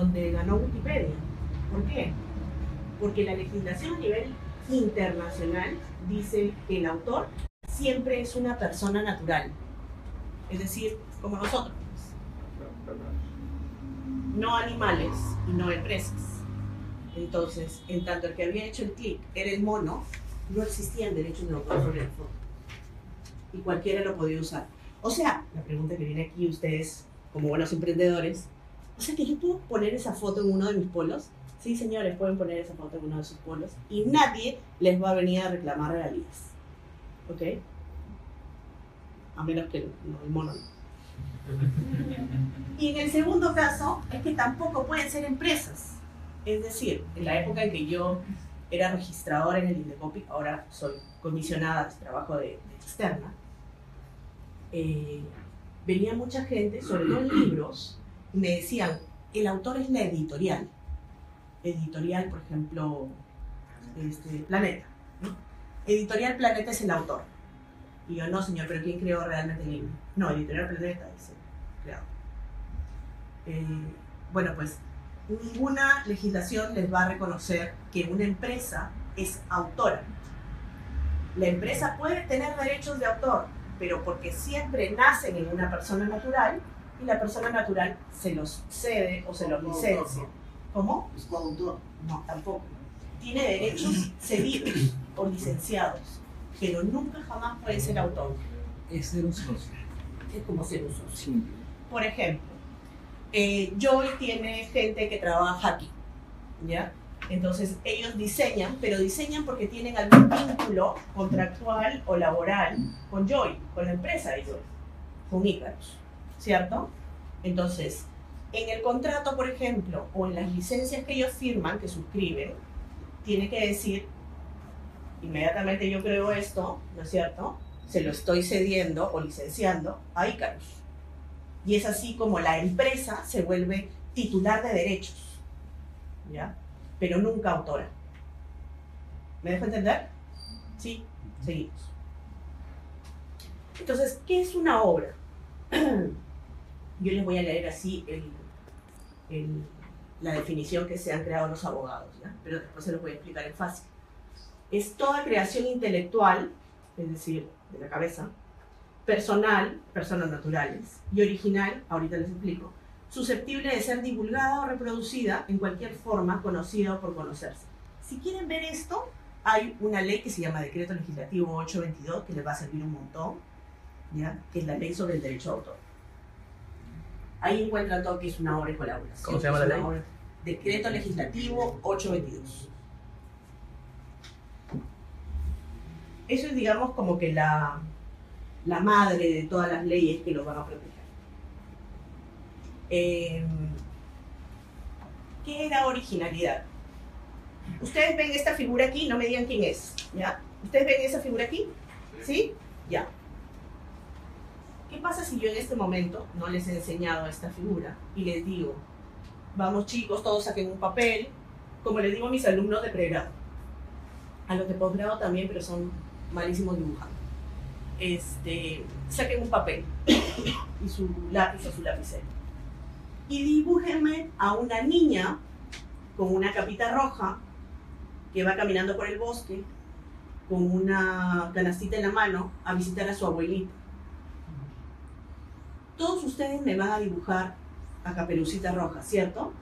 donde ganó Wikipedia. ¿Por qué? Porque la legislación a nivel internacional dice que el autor siempre es una persona natural, es decir, como nosotros, no animales y no empresas. Entonces, en tanto el que había hecho el clic era el mono, no existían derechos de autor sobre el foto y cualquiera lo podía usar. O sea, la pregunta que viene aquí ustedes, como buenos emprendedores, o sea que yo puedo poner esa foto en uno de mis polos. Sí, señores, pueden poner esa foto en uno de sus polos y nadie les va a venir a reclamar regalías. ¿Ok? A menos que el mono no. Y en el segundo caso es que tampoco pueden ser empresas. Es decir, en la época en que yo era registradora en el Indecopi, ahora soy comisionada, trabajo de externa, venía mucha gente, sobre todo en libros, y me decían, el autor es la editorial. Editorial, por ejemplo, Planeta, ¿no? Editorial Planeta es el autor. Y yo, no señor, pero ¿quién creó realmente el libro? No, Editorial Planeta es el creador. Bueno, pues ninguna legislación les va a reconocer que una empresa es autora. La empresa puede tener derechos de autor, pero porque siempre nacen en una persona natural y la persona natural se los cede o se los licencia. ¿Cómo? ¿Es coautor? No, tampoco. Tiene derechos cedidos o licenciados, pero nunca jamás puede ser autor. Es ser un socio. Es como ser un socio. Sí. Por ejemplo, Joy tiene gente que trabaja aquí, ¿ya? Entonces ellos diseñan, pero diseñan porque tienen algún vínculo contractual o laboral con Joy, con la empresa de Joy, con Icarus, ¿cierto? Entonces, en el contrato, por ejemplo, o en las licencias que ellos firman, que suscriben, tiene que decir, inmediatamente yo creo esto, ¿no es cierto? Se lo estoy cediendo o licenciando a Icarus. Y es así como la empresa se vuelve titular de derechos, ¿ya? Pero nunca autora. ¿Me dejo entender? Sí, seguimos. Entonces, ¿qué es una obra? Yo les voy a leer así la definición que se han creado los abogados, ¿ya? Pero después se los voy a explicar en fácil. Es toda creación intelectual, es decir, de la cabeza, personal, personas naturales, y original, ahorita les explico, susceptible de ser divulgada o reproducida en cualquier forma, conocida o por conocerse. Si quieren ver esto, hay una ley que se llama Decreto Legislativo 822, que les va a servir un montón, ¿ya? Que es la ley sobre el derecho de autor. Ahí encuentran todo que es una obra de colaboración. ¿Cómo se llama la ley? Decreto Legislativo 822. Eso es, digamos, como que la madre de todas las leyes que los van a proteger. ¿Qué era originalidad? Ustedes ven esta figura aquí, no me digan quién es, ¿ya? ¿Ustedes ven esa figura aquí? ¿Sí? Ya. ¿Qué pasa si yo en este momento no les he enseñado esta figura y les digo, vamos chicos, todos saquen un papel, como les digo a mis alumnos de pregrado, a los de posgrado también, pero son malísimos dibujando. Saquen un papel y su lápiz o su lapicero y dibújenme a una niña con una capita roja que va caminando por el bosque con una canastita en la mano a visitar a su abuelita. Todos ustedes me van a dibujar a Caperucita Roja, ¿cierto?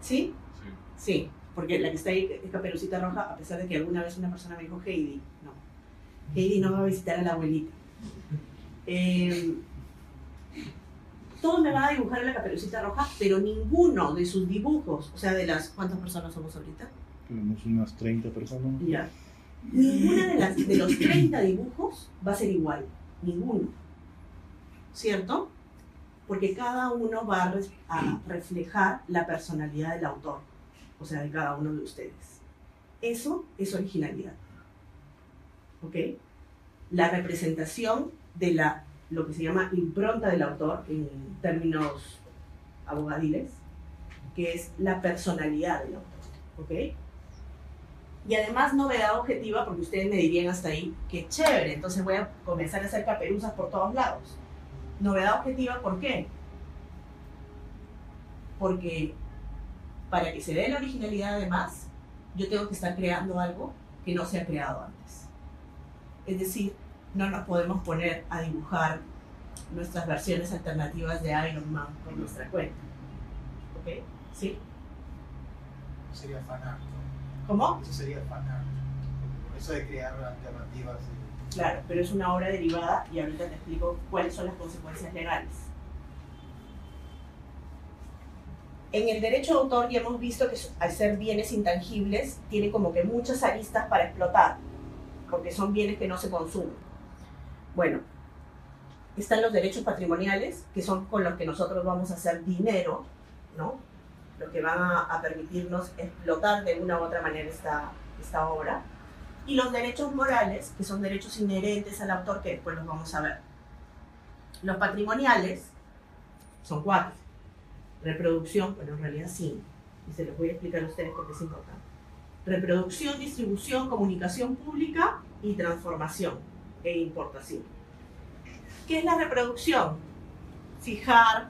¿Sí? Sí, porque la que está ahí es Caperucita Roja, a pesar de que alguna vez una persona me dijo Heidi. No, Heidi no va a visitar a la abuelita. Todos me van a dibujar a la Caperucita Roja, pero ninguno de sus dibujos, o sea, de las... ¿Cuántas personas somos ahorita? Tenemos unas 30 personas. Ya. Ninguna de los 30 dibujos va a ser igual. Ninguno. ¿Cierto? Porque cada uno va a reflejar la personalidad del autor, o sea, de cada uno de ustedes. Eso es originalidad. ¿Ok? La representación de lo que se llama impronta del autor, en términos abogadiles, que es la personalidad del autor. ¿Ok? Y además novedad objetiva, porque ustedes me dirían hasta ahí, que chévere, entonces voy a comenzar a hacer caperuzas por todos lados. Novedad objetiva, ¿por qué? Porque para que se dé la originalidad además, yo tengo que estar creando algo que no se ha creado antes. Es decir, no nos podemos poner a dibujar nuestras versiones alternativas de Iron Man por nuestra cuenta. ¿Ok? ¿Sí? Sería fanart. ¿Cómo? Eso sería fanart. Eso de crear alternativas. Claro, pero es una obra derivada y ahorita te explico cuáles son las consecuencias legales. En el derecho de autor ya hemos visto que al ser bienes intangibles tiene como que muchas aristas para explotar, porque son bienes que no se consumen. Bueno, están los derechos patrimoniales, que son con los que nosotros vamos a hacer dinero, ¿no? Lo que van a permitirnos explotar de una u otra manera esta obra. Y los derechos morales, que son derechos inherentes al autor, que después los vamos a ver. Los patrimoniales son 4. Reproducción, bueno, en realidad 5. Y se los voy a explicar a ustedes porque es importante. Reproducción, distribución, comunicación pública y transformación e importación. ¿Qué es la reproducción? Fijar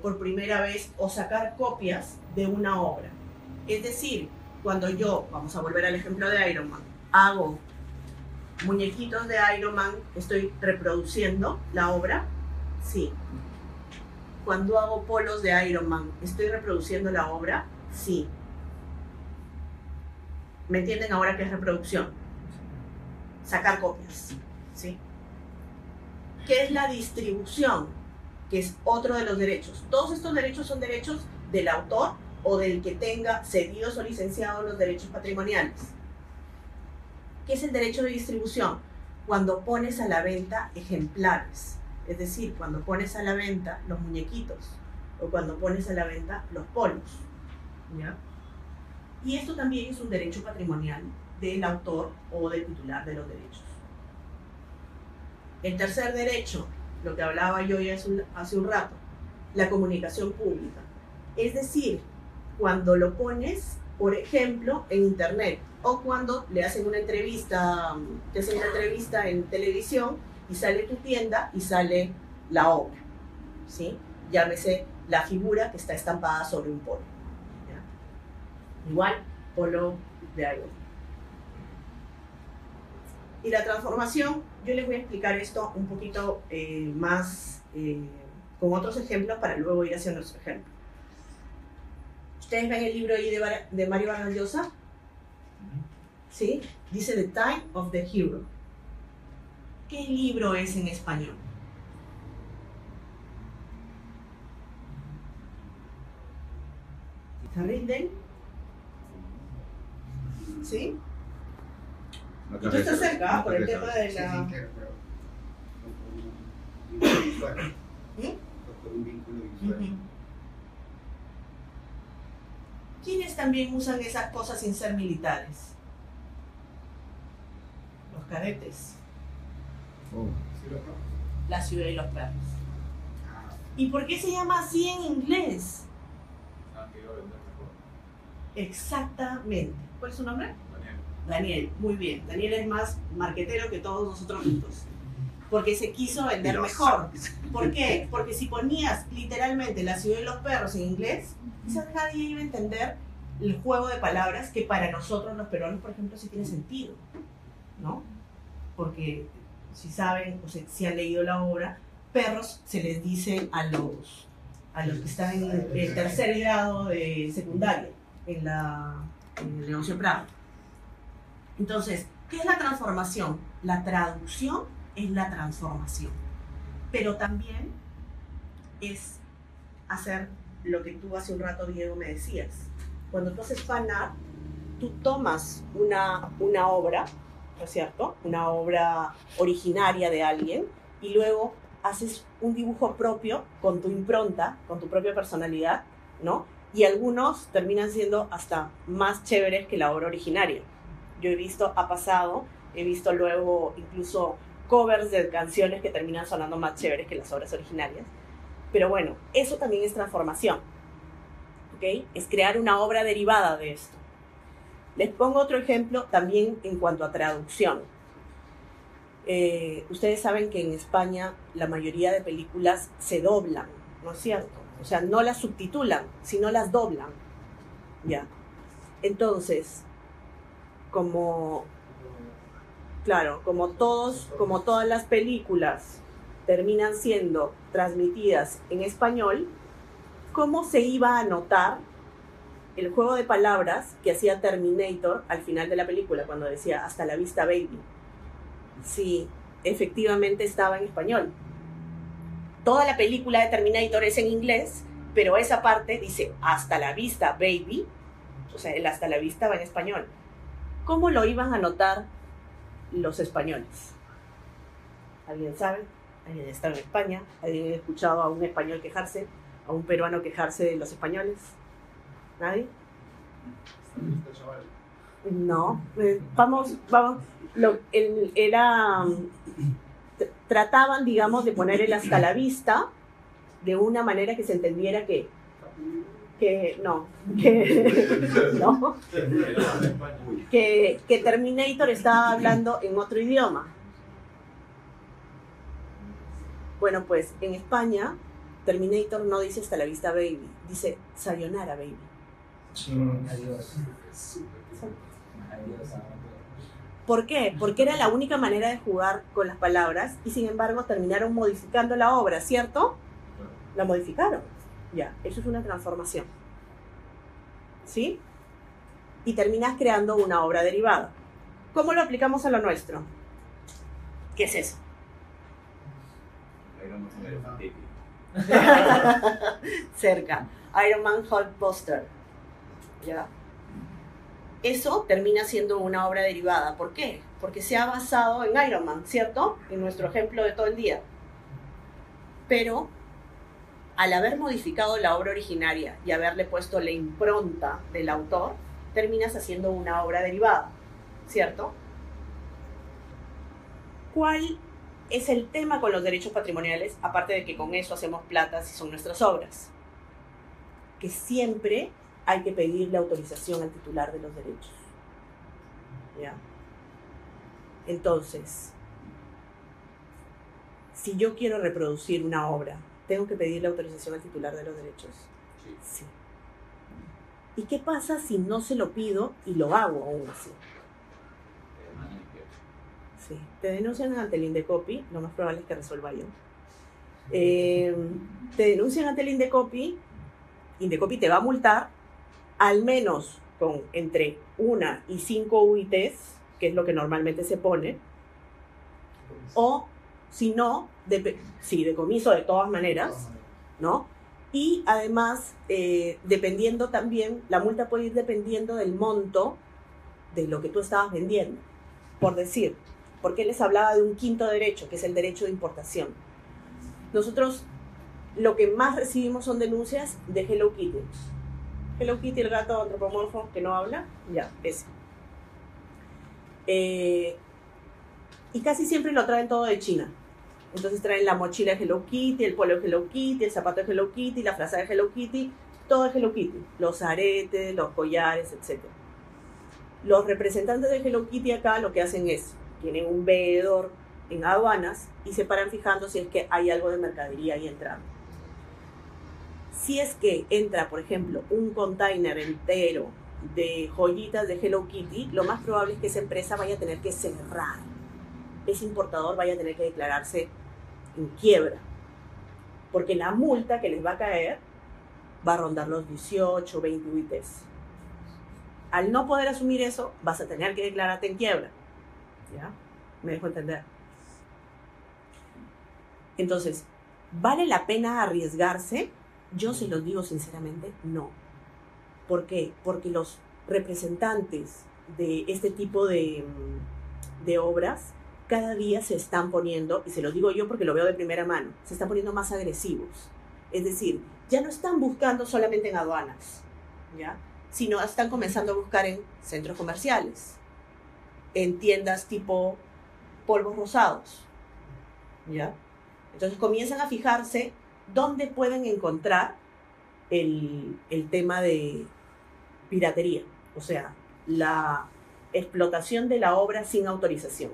por primera vez o sacar copias de una obra. Es decir, cuando yo, vamos a volver al ejemplo de Iron Man, hago muñequitos de Iron Man, ¿estoy reproduciendo la obra? Sí. Cuando hago polos de Iron Man, ¿estoy reproduciendo la obra? Sí. ¿Me entienden ahora qué es reproducción? Sacar copias, ¿sí? ¿Qué es la distribución? Que es otro de los derechos. Todos estos derechos son derechos del autor o del que tenga cedidos o licenciados los derechos patrimoniales. ¿Qué es el derecho de distribución? Cuando pones a la venta ejemplares, es decir, cuando pones a la venta los muñequitos o cuando pones a la venta los polos, ¿ya? Y esto también es un derecho patrimonial del autor o del titular de los derechos. El tercer derecho, lo que hablaba yo ya hace un rato, la comunicación pública. Es decir, cuando lo pones, por ejemplo, en internet o cuando le hacen una entrevista, te hacen una entrevista en televisión y sale tu tienda y sale la obra, ¿sí? Llámese la figura que está estampada sobre un polo, ¿ya? Igual, polo de algo. Y la transformación, yo les voy a explicar esto un poquito más con otros ejemplos para luego ir hacia nuestro ejemplo. ¿Ustedes ven el libro ahí de Mario Vargas Llosa? ¿Sí? Dice The Time of the Hero. ¿Qué libro es en español? ¿Se rinden? ¿Sí? Tú estás cerca por el tema de la... Por un vínculo visual. ¿Quiénes también usan esas cosas sin ser militares? Los cadetes. Oh. La ciudad y los perros. ¿Y por qué se llama así en inglés? Exactamente. ¿Cuál es su nombre? Daniel, muy bien. Daniel es más marquetero que todos nosotros juntos. Porque se quiso vender mejor. ¿Por qué? Porque si ponías literalmente la ciudad y los perros en inglés, quizás nadie iba a entender el juego de palabras que para nosotros los peruanos, por ejemplo, sí tiene sentido, ¿no? Porque si saben o si han leído la obra, perros se les dice a los que están en el tercer grado de secundaria, en el Leoncio Prado. Entonces, ¿qué es la transformación? La traducción es la transformación, pero también es hacer lo que tú hace un rato, Diego, me decías. Cuando tú haces fan art, tú tomas una obra, ¿no es cierto? Una obra originaria de alguien y luego haces un dibujo propio con tu impronta, con tu propia personalidad, ¿no? Y algunos terminan siendo hasta más chéveres que la obra originaria. Yo he visto, he visto luego incluso covers de canciones que terminan sonando más chéveres que las obras originarias. Pero bueno, eso también es transformación, ¿ok? Es crear una obra derivada de esto. Les pongo otro ejemplo también en cuanto a traducción. Ustedes saben que en España la mayoría de películas se doblan, ¿no es cierto? O sea, no las subtitulan, sino las doblan. ¿Ya? Entonces, claro, como todas las películas terminan siendo transmitidas en español, ¿cómo se iba a notar el juego de palabras que hacía Terminator al final de la película, cuando decía "hasta la vista, baby"? Sí, efectivamente estaba en español. Toda la película de Terminator es en inglés, pero esa parte dice "hasta la vista, baby", o sea, el "hasta la vista" va en español. ¿Cómo lo iban a notar los españoles? ¿Alguien sabe? ¿Alguien está en España? ¿Alguien ha escuchado a un español quejarse? ¿A un peruano quejarse de los españoles? ¿Nadie? No. Vamos. Trataban, digamos, de poner el "hasta la vista" de una manera que se entendiera que Terminator estaba hablando en otro idioma. Bueno, pues en España Terminator no dice "hasta la vista, baby", dice "sayonara, baby". Adiós. ¿Por qué? Porque era la única manera de jugar con las palabras y sin embargo terminaron modificando la obra, ¿cierto? La modificaron. Ya, eso es una transformación. ¿Sí? Y terminas creando una obra derivada. ¿Cómo lo aplicamos a lo nuestro? ¿Qué es eso? Cerca. Iron Man Hulkbuster. ¿Ya? Eso termina siendo una obra derivada. ¿Por qué? Porque se ha basado en Iron Man, ¿cierto? En nuestro ejemplo de todo el día. Pero al haber modificado la obra originaria y haberle puesto la impronta del autor, terminas haciendo una obra derivada, ¿cierto? ¿Cuál es el tema con los derechos patrimoniales? Aparte de que con eso hacemos plata si son nuestras obras. Que siempre hay que pedirle autorización al titular de los derechos. ¿Ya? Entonces, si yo quiero reproducir una obra, ¿tengo que pedirle autorización al titular de los derechos? Sí. ¿Y qué pasa si no se lo pido y lo hago aún así? Sí. Te denuncian ante el Indecopi, lo más probable es que resuelva yo. Te denuncian ante el Indecopi te va a multar al menos con entre 1 y 5 UITs, que es lo que normalmente se pone, o si no, decomiso de todas maneras, ¿no? Y además, dependiendo también, la multa puede ir dependiendo del monto de lo que tú estabas vendiendo. Por decir, porque les hablaba de un quinto derecho, que es el derecho de importación. Nosotros lo que más recibimos son denuncias de Hello Kitty. Hello Kitty, el gato antropomorfo que no habla, ya, ese. Y casi siempre lo traen todo de China. Entonces traen la mochila de Hello Kitty, el polo de Hello Kitty, el zapato de Hello Kitty, la frazada de Hello Kitty, todo de Hello Kitty. Los aretes, los collares, etc. Los representantes de Hello Kitty acá lo que hacen es, tienen un veedor en aduanas y se paran fijando si es que hay algo de mercadería ahí entrando. Si es que entra, por ejemplo, un container entero de joyitas de Hello Kitty, lo más probable es que esa empresa vaya a tener que cerrar. Ese importador vaya a tener que declararse en quiebra. Porque la multa que les va a caer va a rondar los 18, 20 UITs. Al no poder asumir eso, vas a tener que declararte en quiebra. ¿Ya? ¿Me dejo entender? Entonces, ¿vale la pena arriesgarse? Yo se los digo sinceramente, no. ¿Por qué? Porque los representantes de este tipo de obras cada día se están poniendo, y se los digo yo porque lo veo de primera mano, se están poniendo más agresivos. Es decir, ya no están buscando solamente en aduanas, ¿ya? Sino están comenzando a buscar en centros comerciales, en tiendas tipo polvos rosados, ¿ya? Entonces comienzan a fijarse dónde pueden encontrar el tema de piratería, o sea, la explotación de la obra sin autorización.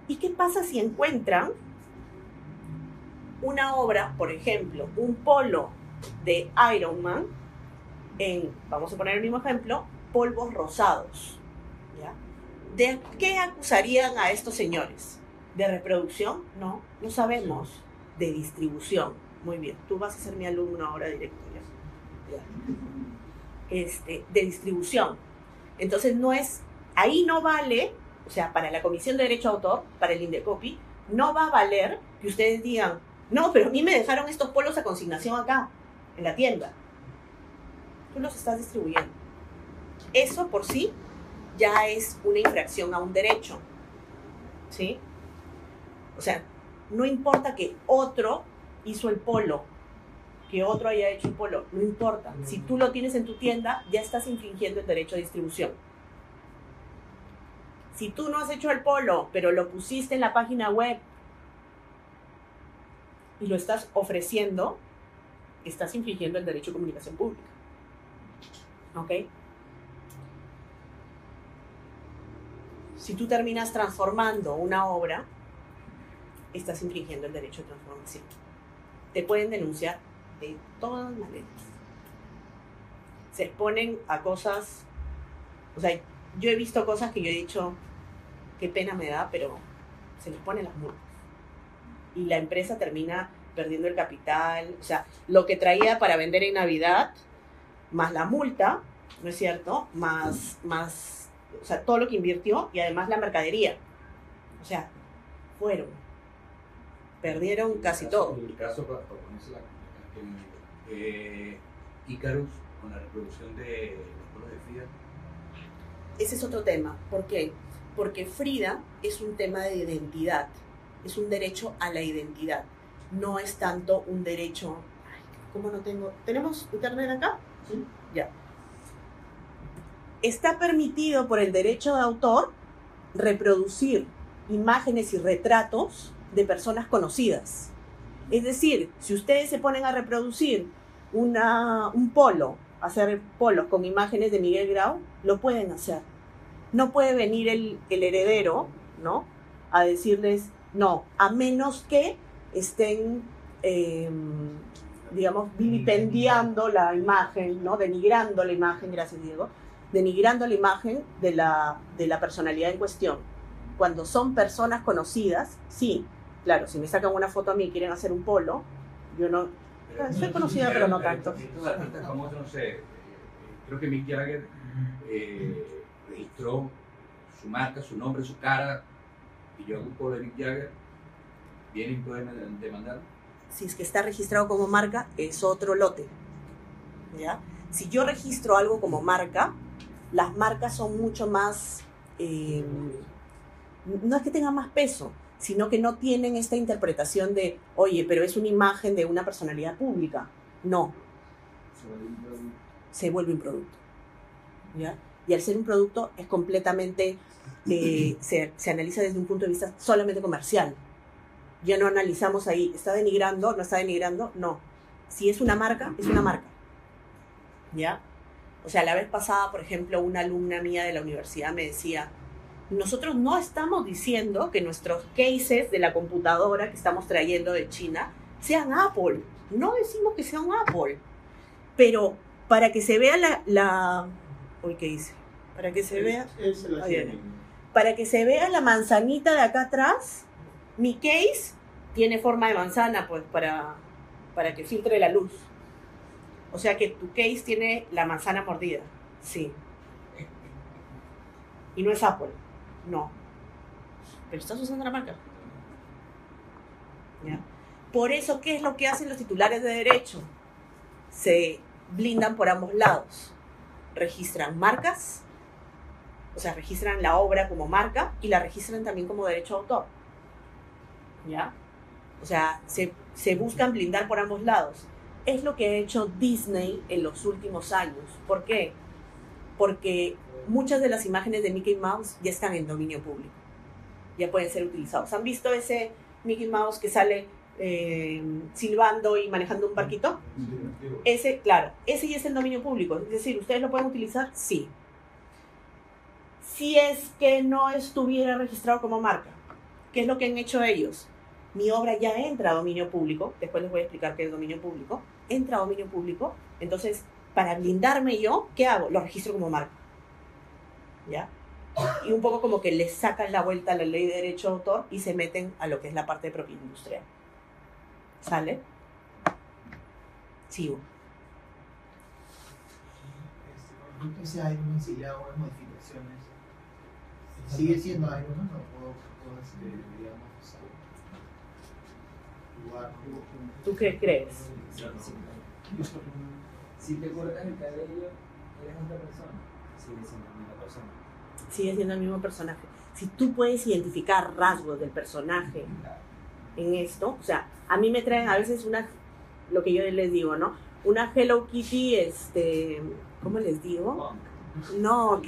¿Y qué pasa si encuentran una obra, por ejemplo, un polo de Iron Man en, vamos a poner el mismo ejemplo, polvos rosados. ¿Ya? ¿De qué acusarían a estos señores? ¿De reproducción? No, no sabemos. De distribución. Muy bien, tú vas a ser mi alumno ahora directo. ¿Ya? De distribución. Entonces no es, ahí no vale, o sea, para la Comisión de Derecho de Autor, para el Indecopi, no va a valer que ustedes digan, no, pero a mí me dejaron estos polos a consignación acá, en la tienda. Tú los estás distribuyendo. Eso por sí ya es una infracción a un derecho. ¿Sí? O sea, no importa que otro hizo el polo, que otro haya hecho el polo, no importa. Si tú lo tienes en tu tienda, ya estás infringiendo el derecho de distribución. Si tú no has hecho el polo, pero lo pusiste en la página web y lo estás ofreciendo, estás infringiendo el derecho de comunicación pública. ¿Ok? Si tú terminas transformando una obra, estás infringiendo el derecho de transformación. Te pueden denunciar de todas maneras. Se exponen a cosas, o sea, yo he visto cosas que yo he dicho, qué pena me da, pero se les ponen las multas. Y la empresa termina perdiendo el capital, o sea, lo que traía para vender en Navidad, más la multa, ¿no es cierto? Más, o sea, todo lo que invirtió y además la mercadería. O sea, perdieron casi todo. El caso, para ponerse Icarus, con la reproducción de los polos de Frida. Ese es otro tema. ¿Por qué? Porque Frida es un tema de identidad, es un derecho a la identidad, no es tanto un derecho... Ay, ¿cómo no tengo? ¿Tenemos internet acá? Sí. Ya. Está permitido por el derecho de autor reproducir imágenes y retratos de personas conocidas. Es decir, si ustedes se ponen a reproducir un polo, hacer polos con imágenes de Miguel Grau, lo pueden hacer. No puede venir el heredero, ¿no?, a decirles, no, a menos que estén, digamos, vilipendiando la imagen, ¿no?, denigrando la imagen, gracias Diego, denigrando la imagen de la personalidad en cuestión. Cuando son personas conocidas, sí, claro, si me sacan una foto a mí y quieren hacer un polo, yo no... Soy conocida, pero no tanto. Estos artistas famosos, no sé, creo que Mick Jagger registró su marca, su nombre, su cara, y yo hago un polo de Mick Jagger, ¿vienen y pueden demandar? Si es que está registrado como marca, es otro lote, ¿ya? Si yo registro algo como marca, las marcas son mucho más... no es que tengan más peso, sino que no tienen esta interpretación de, oye, pero es una imagen de una personalidad pública. No. Se vuelve un producto. ¿Ya? Y al ser un producto es completamente, se analiza desde un punto de vista solamente comercial. Ya no analizamos ahí, ¿está denigrando? ¿No está denigrando? No. Si es una marca, es una marca. ¿Ya? O sea, la vez pasada, por ejemplo, una alumna mía de la universidad me decía, nosotros no estamos diciendo que nuestros cases de la computadora que estamos trayendo de China sean Apple. No decimos que sean Apple. Pero para que se vea Uy, ¿qué hice? Para que se vea... Para que se vea la manzanita de acá atrás, mi case tiene forma de manzana, pues, para que filtre la luz. O sea que tu case tiene la manzana mordida. Sí. Y no es Apple. No. Pero estás usando la marca. ¿Ya? Por eso, ¿qué es lo que hacen los titulares de derecho? Se blindan por ambos lados. Registran marcas, o sea, registran la obra como marca y la registran también como derecho de autor. ¿Ya? O sea, se buscan blindar por ambos lados. Es lo que ha hecho Disney en los últimos años. ¿Por qué? Porque muchas de las imágenes de Mickey Mouse ya están en dominio público. Ya pueden ser utilizados. ¿Han visto ese Mickey Mouse que sale silbando y manejando un barquito? Ese, claro, ese ya es el dominio público. Es decir, ¿ustedes lo pueden utilizar? Sí. Si es que no estuviera registrado como marca, ¿qué es lo que han hecho ellos? Mi obra ya entra a dominio público, después les voy a explicar qué es dominio público, entra a dominio público. Entonces, para blindarme yo, ¿qué hago? Lo registro como marca. ¿Ya? Y un poco como que le sacan la vuelta a la ley de derecho de autor y se meten a lo que es la parte de propiedad industrial. ¿Sale? Sigo. Por ejemplo, ese iron si le hago unas modificaciones, sigue siendo iron, ¿no? Puedo digamos, jugar. ¿Tú qué crees? Si te cortas el cabello, eres otra persona. Sigue siendo la misma persona. Sigue siendo el mismo personaje. Si tú puedes identificar rasgos del personaje en esto, o sea, a mí me traen a veces lo que yo les digo, ¿no? Una Hello Kitty, ¿cómo les digo? No,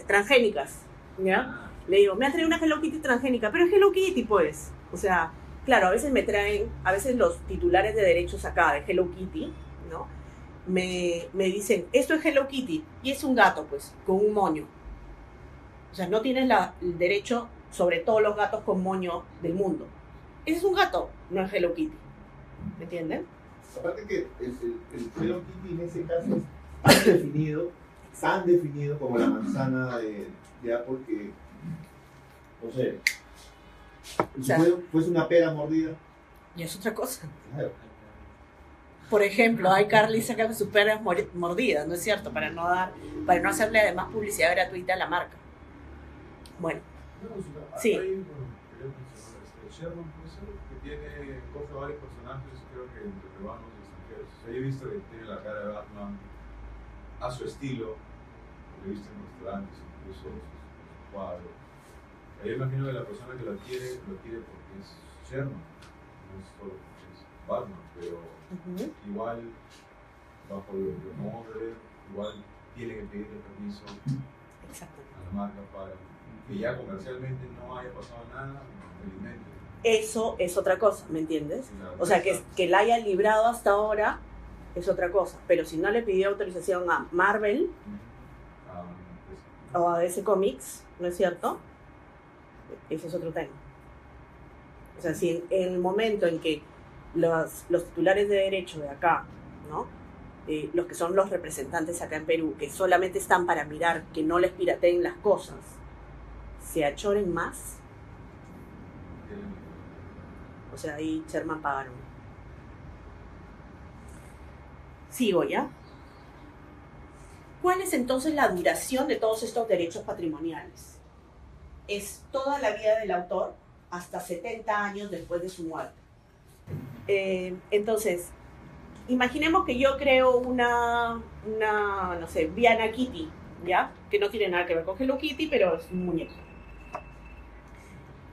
transgénicas, ¿ya? Le digo, me han traído una Hello Kitty transgénica, pero es Hello Kitty, pues. O sea, claro, a veces me traen, a veces los titulares de derechos acá de Hello Kitty, ¿no? Me dicen, esto es Hello Kitty, y es un gato, pues, con un moño. O sea, no tienes el derecho sobre todos los gatos con moño del mundo. Ese es un gato, no es Hello Kitty. ¿Me entienden? Aparte que el Hello Kitty en ese caso es tan definido como la manzana de Apple que, no sé, O sea, si fuese una pera mordida, y es otra cosa. claro. Por ejemplo, iCarly saca sus perras mordidas, ¿no es cierto? Para no hacerle además publicidad gratuita a la marca. Bueno, sí. Sherman puede ser, que coge varios personajes, creo que entre peruanos y extranjeros. O sea, yo he visto que tiene la cara de Batman a su estilo, lo he visto en restaurantes, incluso sus cuadros. Yo imagino que la persona que lo quiere porque es Sherman, no es solo porque es Batman, pero igual, bajo los nombres, igual tiene que pedirle permiso a la marca para que ya comercialmente no haya pasado nada, felizmente. Eso es otra cosa, ¿me entiendes? O sea, que la haya librado hasta ahora es otra cosa. Pero si no le pidió autorización a Marvel o a DC Comics, ¿no es cierto? Ese es otro tema. O sea, si en el momento en que los titulares de derecho de acá, ¿no? Los que son los representantes acá en Perú, que solamente están para mirar que no les pirateen las cosas, se achoren más, o sea, ahí Sherman pagaron. Sigo, ¿ya? ¿Cuál es entonces la duración de todos estos derechos patrimoniales? Es toda la vida del autor hasta 70 años después de su muerte. Entonces, imaginemos que yo creo una, no sé, Viana Kitty, ¿ya? Que no tiene nada que ver con Hello Kitty, pero es un muñeco.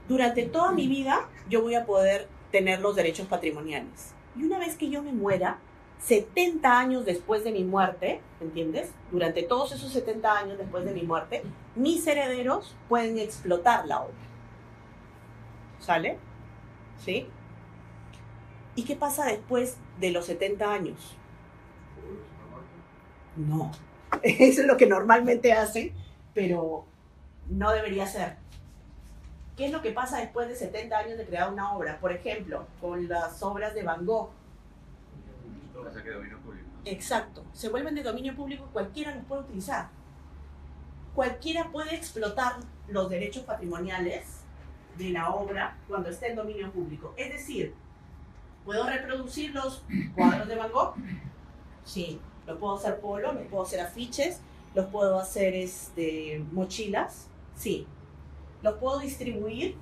Durante toda mi vida yo voy a poder tener los derechos patrimoniales. Y una vez que yo me muera, 70 años después de mi muerte, ¿entiendes? Durante todos esos 70 años después de mi muerte, mis herederos pueden explotar la obra. ¿Sale? ¿Sí? ¿Y qué pasa después de los 70 años? No. Eso es lo que normalmente hacen, pero no debería ser. ¿Qué es lo que pasa después de 70 años de crear una obra? Por ejemplo, con las obras de Van Gogh. Pasa que dominio público. Exacto. Se vuelven de dominio público, cualquiera los puede utilizar. Cualquiera puede explotar los derechos patrimoniales de la obra cuando esté en dominio público. Es decir, ¿puedo reproducir los cuadros de Van Gogh? Sí. Lo puedo hacer polo, lo puedo hacer afiches, los puedo hacer mochilas. Sí. ¿Los puedo distribuir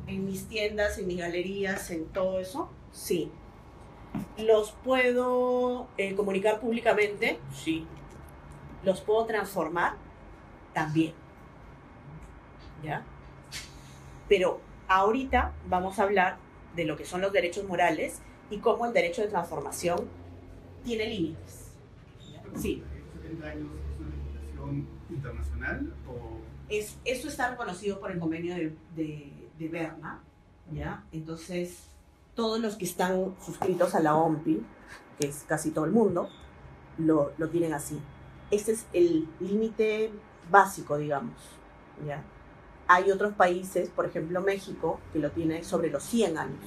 en mis tiendas, en mis galerías, en todo eso? Sí. ¿Los puedo comunicar públicamente? Sí. ¿Los puedo transformar? También. ¿Ya? Pero ahorita vamos a hablar de lo que son los derechos morales y cómo el derecho de transformación tiene límites. ¿Ya? Sí. ¿70 años es una legislación internacional o...? Esto está reconocido por el convenio de Berna, ¿ya? Entonces, todos los que están suscritos a la OMPI, que es casi todo el mundo, lo tienen así. Este es el límite básico, digamos, ¿ya? Hay otros países, por ejemplo México, que lo tiene sobre los 100 años,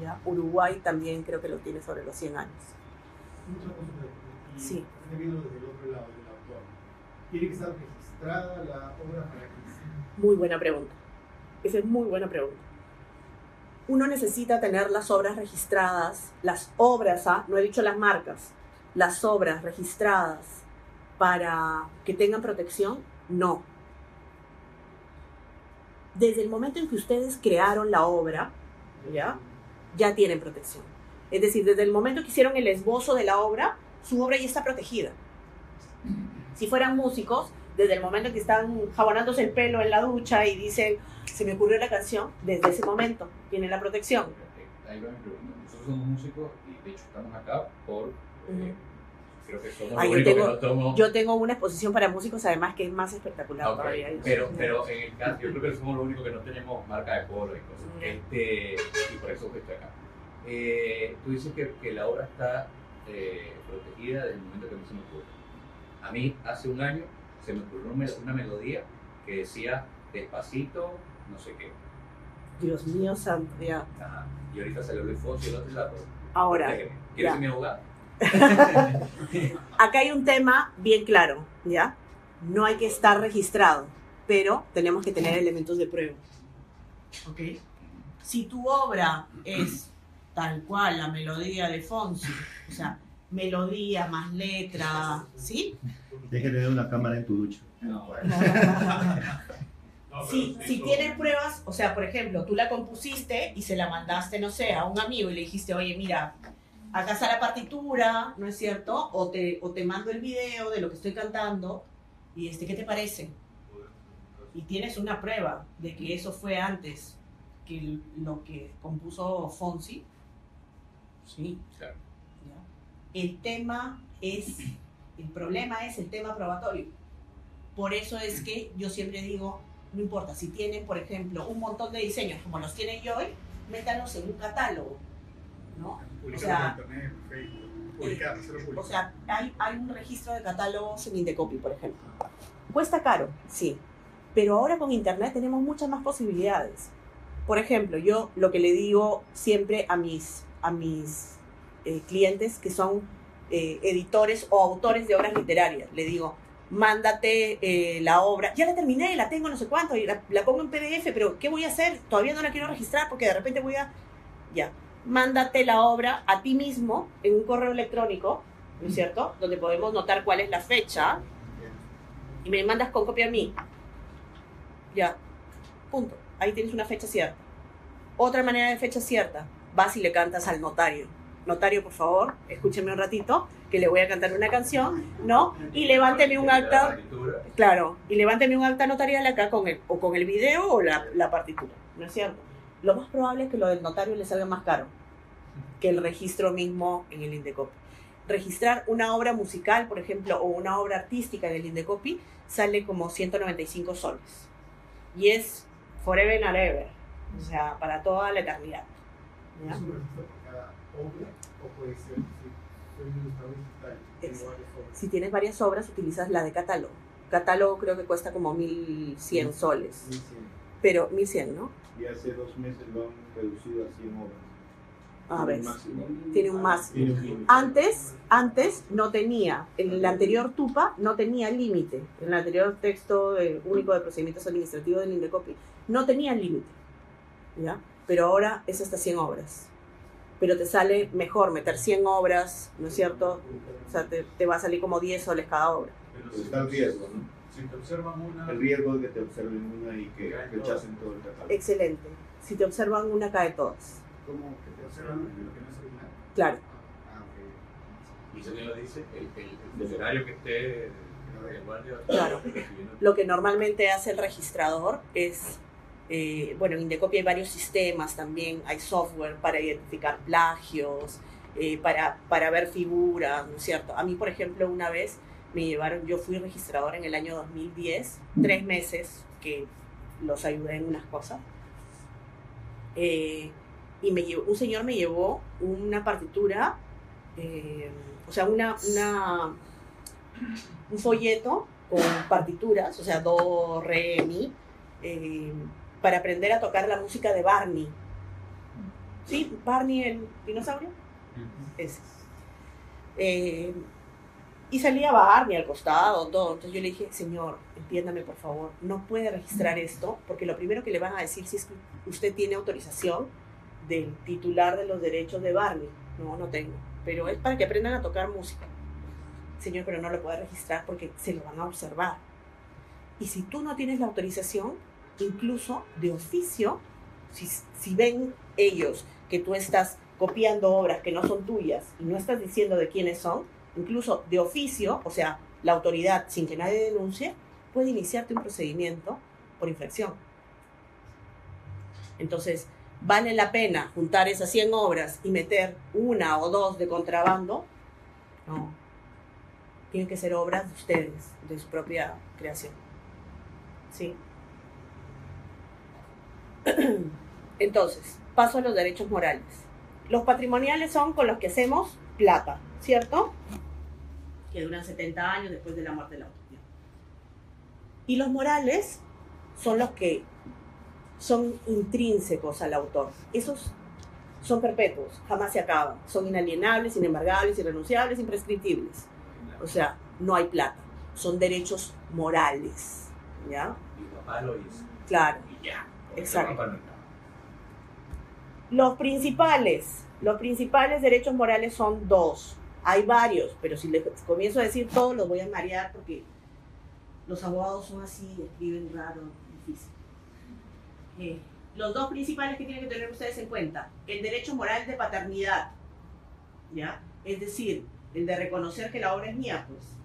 ¿ya? Uruguay también creo que lo tiene sobre los 100 años. Muchas cosas de Sí. viendo desde el otro lado del autor. ¿Tiene que estar registrada la obra para que se... Muy buena pregunta. Esa es muy buena pregunta. Uno necesita tener las obras registradas, las obras, no he dicho las marcas, las obras registradas para que tengan protección, no. Desde el momento en que ustedes crearon la obra, ya tienen protección. Es decir, desde el momento que hicieron el esbozo de la obra, su obra ya está protegida. Si fueran músicos, desde el momento que están jabonándose el pelo en la ducha y dicen, se me ocurrió la canción, desde ese momento tienen la protección. Ahí va mi pregunta. Nosotros somos músicos y de hecho estamos acá por... creo que somos Ay, los únicos que no tomo... yo tengo una exposición para músicos además que es más espectacular Okay, todavía. pero en el caso, yo creo que somos los únicos que no tenemos marca de polo y cosas. Y por eso que estoy acá. Tú dices que la obra está protegida desde el momento que a mí se me ocurre. A mí hace un año se me ocurrió una melodía que decía despacito, no sé qué. Dios mío santo, ya. Ajá. Y ahorita salió Luis Fonsi y el otro lado. Ahora, ¿Quieres ya. ser mi abogado? Acá hay un tema bien claro, ¿ya? No hay que estar registrado, pero tenemos que tener elementos de prueba. ¿Ok? Si tu obra es tal cual la melodía de Fonsi, o sea, melodía más letra, ¿sí? Deje de tener una cámara en tu ducha. No, Si tienes pruebas, o sea, por ejemplo, tú la compusiste y se la mandaste, no sé, a un amigo y le dijiste, oye, mira, acá está la partitura, ¿no es cierto? O te mando el video de lo que estoy cantando y ¿qué te parece? Y tienes una prueba de que eso fue antes que lo que compuso Fonsi. Sí. claro. ¿Ya? El problema es el tema probatorio. Por eso es que yo siempre digo, no importa, si tienen, por ejemplo, un montón de diseños como los tiene yo hoy, métanlos en un catálogo, ¿no? Publicarlo en internet, en Facebook, publicarlo, hacerlo público. O sea, hay un registro de catálogos en Indecopy, por ejemplo. Cuesta caro, sí, pero ahora con internet tenemos muchas más posibilidades. Por ejemplo, yo lo que le digo siempre a mis clientes que son editores o autores de obras literarias, le digo, mándate la obra, ya la terminé, la tengo no sé cuánto, y la pongo en PDF, pero ¿qué voy a hacer? Todavía no la quiero registrar porque de repente ya, mándate la obra a ti mismo en un correo electrónico, ¿no es cierto? Donde podemos notar cuál es la fecha, y me mandas con copia a mí, ya, punto, ahí tienes una fecha cierta. Otra manera de fecha cierta, vas y le cantas al notario. Notario, por favor, escúcheme un ratito, que le voy a cantar una canción, ¿no? Y levánteme un acta, claro, y levánteme un acta notarial acá con el video o la partitura, ¿no es cierto? Lo más probable es que lo del notario le salga más caro que el registro mismo en el Indecopy. Registrar una obra musical, por ejemplo, o una obra artística en el Indecopy sale como 195 soles. Y es forever and ever, o sea, para toda la eternidad. ¿Ya? ¿Es un registro por cada obra o puede ser si soy un ilustrador digital? Tengo varias obras. Si tienes varias obras, utilizas la de catálogo. Catálogo creo que cuesta como 1.100 soles. 1100. Pero 1.100, ¿no? Y hace 2 meses lo han reducido a 100 obras. A ver, Máximo. tiene un más. Tiene un límite. Antes no tenía, en el anterior TUPA no tenía límite. En el anterior texto único de procedimientos administrativos del Indecopy no tenía límite. ¿Ya? Pero ahora es hasta 100 obras. Pero te sale mejor meter 100 obras, ¿no es cierto? O sea, te va a salir como 10 soles cada obra. Pero Pues está el riesgo, ¿no? si te observan una, El riesgo de que te observen una y que rechacen todo el catálogo. Excelente. Si te observan una, cae todas. Como que te observan lo que no es original. Claro. Ah, ok. ¿Y eso quién lo dice? El funcionario que esté en guardia. Claro. Lo que normalmente hace el registrador es, bueno, en Indecopy hay varios sistemas también, hay software para identificar plagios, para ver figuras, ¿no es cierto? A mí, por ejemplo, una vez me llevaron, yo fui registrador en el año 2010, 3 meses que los ayudé en unas cosas, y un señor me llevó una partitura, o sea, un folleto con partituras, o sea, do, re, mi, para aprender a tocar la música de Barney. ¿Sí? Barney el dinosaurio. Ese. Y salía Barney al costado, todo. Entonces yo le dije, señor, entiéndame por favor, no puede registrar esto, porque lo primero que le van a decir si es que usted tiene autorización del titular de los derechos de Barney. No, no tengo. Pero es para que aprendan a tocar música. Señor, pero no lo puede registrar porque se lo van a observar. Y si tú no tienes la autorización, incluso de oficio, si ven ellos que tú estás copiando obras que no son tuyas y no estás diciendo de quiénes son, incluso de oficio, o sea, la autoridad, sin que nadie denuncie, puede iniciarte un procedimiento por infracción. Entonces, ¿vale la pena juntar esas 100 obras y meter 1 o 2 de contrabando? No. Tienen que ser obras de ustedes, de su propia creación. ¿Sí? Entonces, paso a los derechos morales. Los patrimoniales son con los que hacemos plata, ¿cierto? Que duran 70 años después de la muerte del autor. Y los morales son los que son intrínsecos al autor. Esos son perpetuos, jamás se acaban. Son inalienables, inembargables, irrenunciables, imprescriptibles. O sea, no hay plata. Son derechos morales. ¿Ya? Mi papá lo hizo. Claro. Y ya. Exacto. Los principales derechos morales son 2. Hay varios, pero si les comienzo a decir todos, los voy a marear porque los abogados son así, escriben raro, difícil. Los 2 principales que tienen que tener ustedes en cuenta: el derecho moral de paternidad, ¿ya? Es decir, el de reconocer que la obra es mía, pues.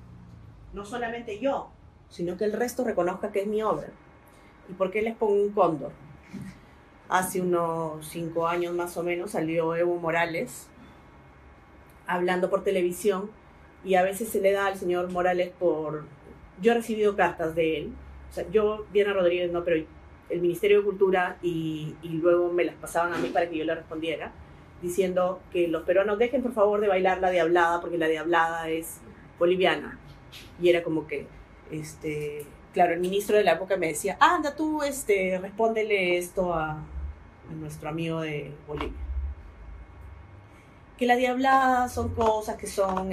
No solamente yo, sino que el resto reconozca que es mi obra. ¿Y por qué les pongo un cóndor? Hace unos 5 años más o menos salió Evo Morales hablando por televisión y a veces se le da al señor Morales por... Yo he recibido cartas de él, o sea, yo, Diana Rodríguez, no, pero el Ministerio de Cultura y luego me las pasaban a mí para que yo le respondiera, diciendo que los peruanos dejen por favor de bailar la diablada porque la diablada es boliviana. Y era como que, claro, el ministro de la época me decía, anda tú, respóndele esto a nuestro amigo de Bolivia. Que la diablada son cosas que son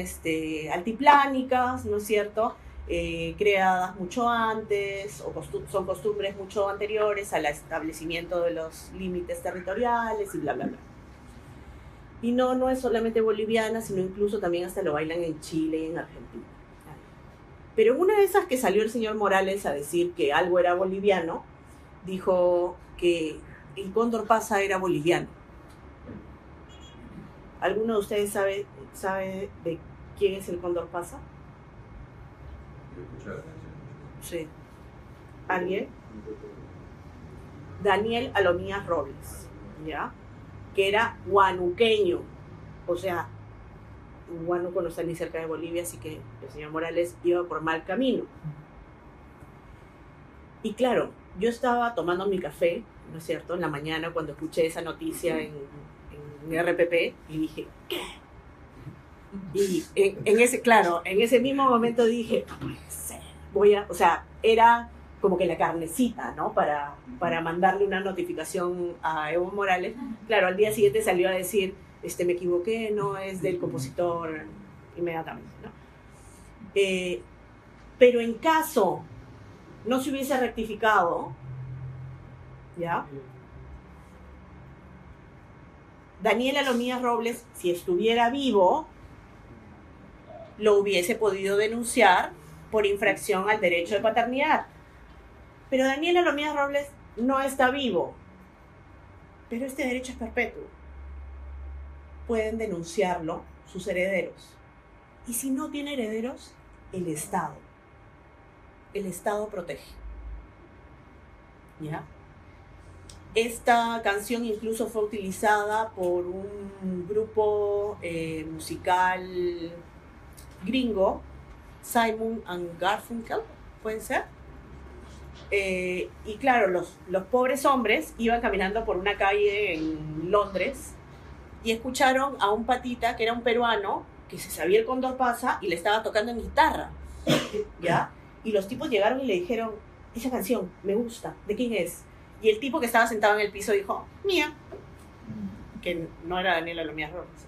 altiplánicas, ¿no es cierto? Creadas mucho antes, o son costumbres mucho anteriores al establecimiento de los límites territoriales y bla, bla, bla. Y no es solamente boliviana, sino incluso también hasta lo bailan en Chile y en Argentina. Pero una de esas que salió el señor Morales a decir que algo era boliviano, dijo que el cóndor pasa era boliviano. ¿Alguno de ustedes sabe de quién es el cóndor pasa? Sí. ¿Alguien? Daniel Alomías Robles, ¿ya? Que era huanuqueño, o sea, Huánuco no está ni cerca de Bolivia, así que el señor Morales iba por mal camino. Y claro, yo estaba tomando mi café, ¿no es cierto?, en la mañana cuando escuché esa noticia en RPP y dije, ¿qué? Y en ese mismo momento dije, no puede ser, o sea, era como que la carnecita, ¿no?, para mandarle una notificación a Evo Morales. Claro, al día siguiente salió a decir, me equivoqué, no es del compositor, inmediatamente, ¿no? Pero en caso no se hubiese rectificado, ¿ya? Daniel Alomías Robles, si estuviera vivo, lo hubiese podido denunciar por infracción al derecho de paternidad. Pero Daniel Alomías Robles no está vivo. Pero este derecho es perpetuo. Pueden denunciarlo sus herederos. Y si no tiene herederos, el Estado. El Estado protege. ¿Ya? Esta canción incluso fue utilizada por un grupo musical gringo, Simon and Garfunkel, ¿puede ser? Y claro, los pobres hombres iban caminando por una calle en Londres y escucharon a un patita que era un peruano que se sabía el cóndor pasa y le estaba tocando en guitarra, ¿ya? Y los tipos llegaron y le dijeron, esa canción me gusta, ¿de quién es? Y el tipo que estaba sentado en el piso dijo, mía. que no era Daniela Lomias Robles.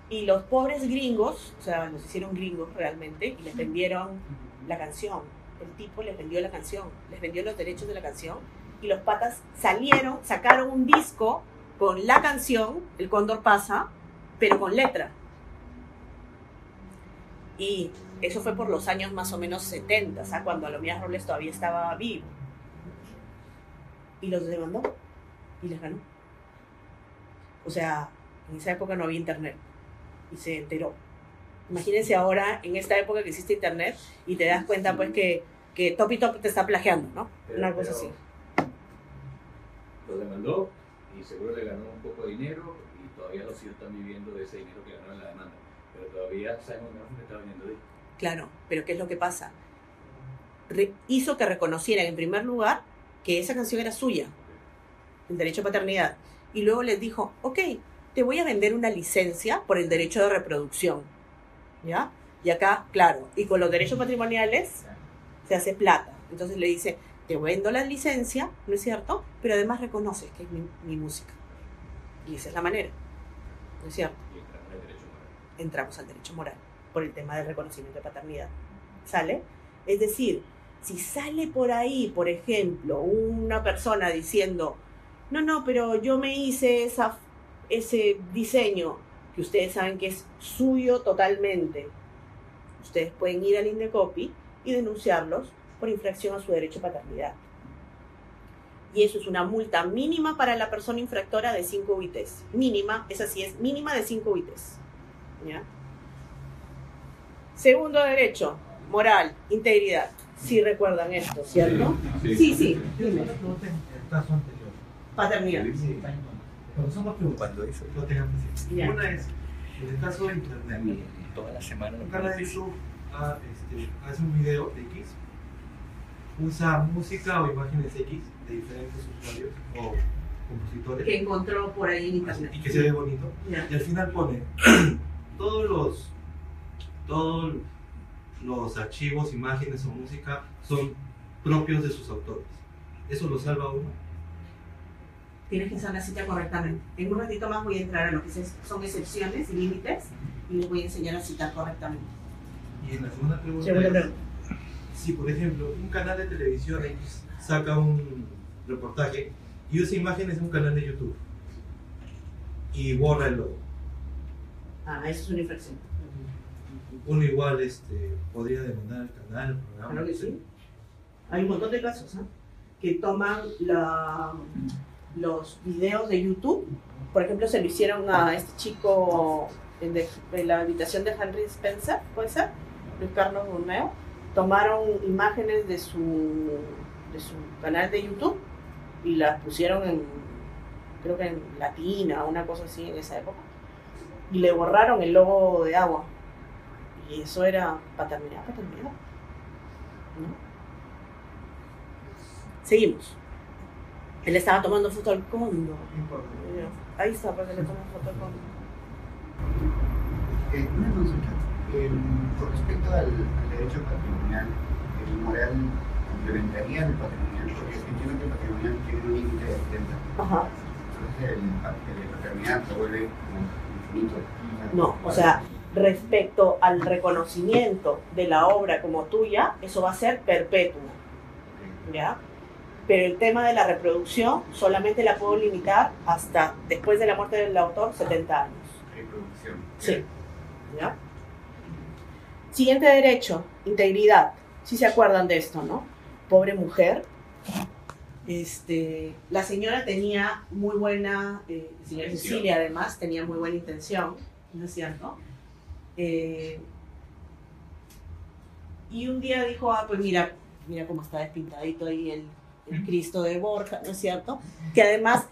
Y los pobres gringos, o sea, los hicieron gringos realmente, y les vendieron la canción. El tipo les vendió la canción, les vendió los derechos de la canción, y los patas sacaron un disco con la canción, El Cóndor Pasa, pero con letra. Y eso fue por los años más o menos 70, o sea, cuando Lomias Robles todavía estaba vivo. Y los demandó, y les ganó. O sea, en esa época no había internet, y se enteró. Imagínense ahora, en esta época que existe internet, y te das cuenta pues que Top y Top te está plagiando, ¿no? Una cosa así. Lo demandó y seguro le ganó un poco de dinero y todavía los hijos están viviendo de ese dinero que ganaron en la demanda. Pero todavía sabemos que está vendiendo discos. Claro, pero ¿qué es lo que pasa? Hizo que reconocieran en primer lugar que esa canción era suya, el derecho a paternidad. Y luego les dijo, ok, te voy a vender una licencia por el derecho de reproducción. ¿Ya? Y acá, claro, y con los derechos patrimoniales se hace plata. Entonces le dice, te vendo la licencia, ¿no es cierto? Pero además reconoces que es mi música. Y esa es la manera, ¿no es cierto? Y entramos al derecho moral. Entramos al derecho moral por el tema del reconocimiento de paternidad. ¿Sale? Es decir, si sale por ahí, por ejemplo, una persona diciendo, no, pero yo me hice ese diseño, que ustedes saben que es suyo totalmente, ustedes pueden ir al Indecopi y denunciarlos por infracción a su derecho a paternidad. Y eso es una multa mínima para la persona infractora de 5 UITs. Mínima, esa sí es mínima de 5 UITs. ¿Ya? Segundo derecho, moral, integridad. Sí recuerdan esto, ¿cierto? Sí. Dime. El caso anterior. Paternidad. Sí. Pero son dos preguntas. Cuando hizo Lo tengan presente. Ya. Una es, en el caso de internet, toda la semana. un canal de YouTube hace un video de X, usa música o imágenes X de diferentes usuarios o compositores Que encontró por ahí en internet. y que se ve bonito, Ya. y al final pone todos los archivos, imágenes o música son propios de sus autores. ¿Eso lo salva a uno? Tienes que hacer la cita correctamente. En un ratito más voy a entrar a lo que son excepciones y límites y les voy a enseñar a citar correctamente. Y en la segunda pregunta Segunda es, pregunta. si por ejemplo un canal de televisión X saca un reportaje y usa imágenes de un canal de YouTube y borra el logo, Eso es una infracción. uno igual podría demandar al canal, al programa. Claro que sí. Hay un montón de casos que toman los videos de YouTube. Por ejemplo, se lo hicieron a este chico en la habitación de Henry Spencer, ¿puede ser? Luis Carlos Romeo. Tomaron imágenes de su canal de YouTube y las pusieron creo que en latina, una cosa así en esa época. Y le borraron el logo de agua. Y eso era paternidad. ¿No? Seguimos. Él estaba tomando foto al cóndor. No importa. Ahí está, para que le tomen foto al cóndor. Una consulta. Con respecto al derecho patrimonial, el moral complementaría el patrimonial, porque entiendo que el patrimonial tiene un límite de 70. Ajá. Entonces el patrimonial se vuelve como infinito. No, o sea, respecto al reconocimiento de la obra como tuya, eso va a ser perpetuo. ¿Ya? Pero el tema de la reproducción solamente la puedo limitar hasta después de la muerte del autor, 70 años. Reproducción. Sí. ¿Ya? Siguiente derecho, integridad. Si se acuerdan de esto, ¿no? Pobre mujer. La señora tenía muy buena, señora Cecilia además, tenía muy buena intención, ¿no es cierto? Y un día dijo, pues mira cómo está despintadito ahí el Cristo de Borja, ¿no es cierto? Que además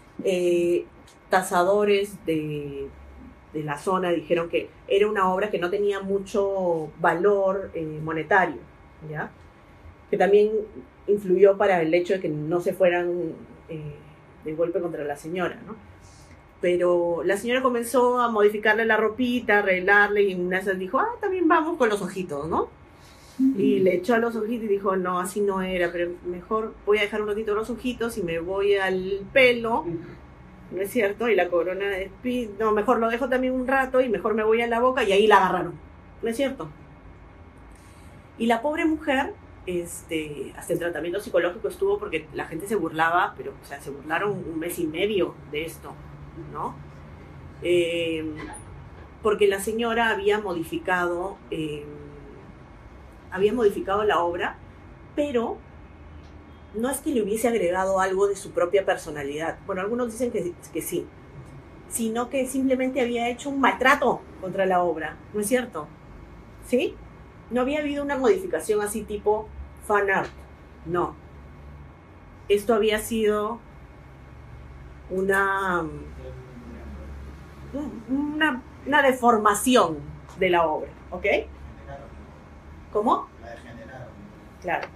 tasadores de la zona dijeron que era una obra que no tenía mucho valor monetario, ¿ya? Que también influyó para el hecho de que no se fueran de golpe contra la señora, ¿no? Pero la señora comenzó a modificarle la ropita, arreglarle, y una vez dijo, también vamos con los ojitos, ¿no? Y le echó a los ojitos y dijo, no, así no era, pero mejor voy a dejar un ratito los ojitos y me voy al pelo ¿no es cierto? Y la corona de espinas, no, mejor lo dejo también un rato y mejor me voy a la boca y ahí la agarraron, ¿no es cierto? Y la pobre mujer, hasta el tratamiento psicológico estuvo porque la gente se burlaba, pero, o sea, se burlaron 1 mes y medio de esto, ¿no? Porque la señora había modificado la obra, pero no es que le hubiese agregado algo de su propia personalidad. Bueno, algunos dicen que sí, sino que simplemente había hecho un maltrato contra la obra, ¿no es cierto? ¿Sí? No había habido una modificación así tipo fan art, no. Esto había sido una deformación de la obra, ¿ok? ¿Cómo? La degeneraron. Claro.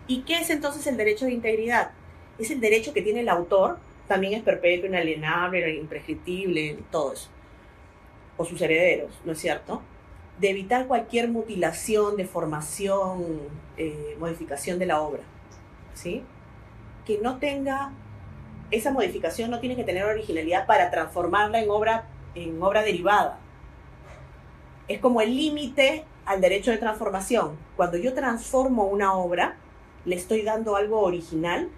¿Y qué es entonces el derecho de integridad? Es el derecho que tiene el autor, también es perpetuo, inalienable, imprescriptible, todo eso, o sus herederos, ¿no es cierto?, de evitar cualquier mutilación, deformación, modificación de la obra, ¿sí? Que no tenga, esa modificación no tiene que tener originalidad para transformarla en obra derivada. Es como el límite al derecho de transformación. Cuando yo transformo una obra, le estoy dando algo original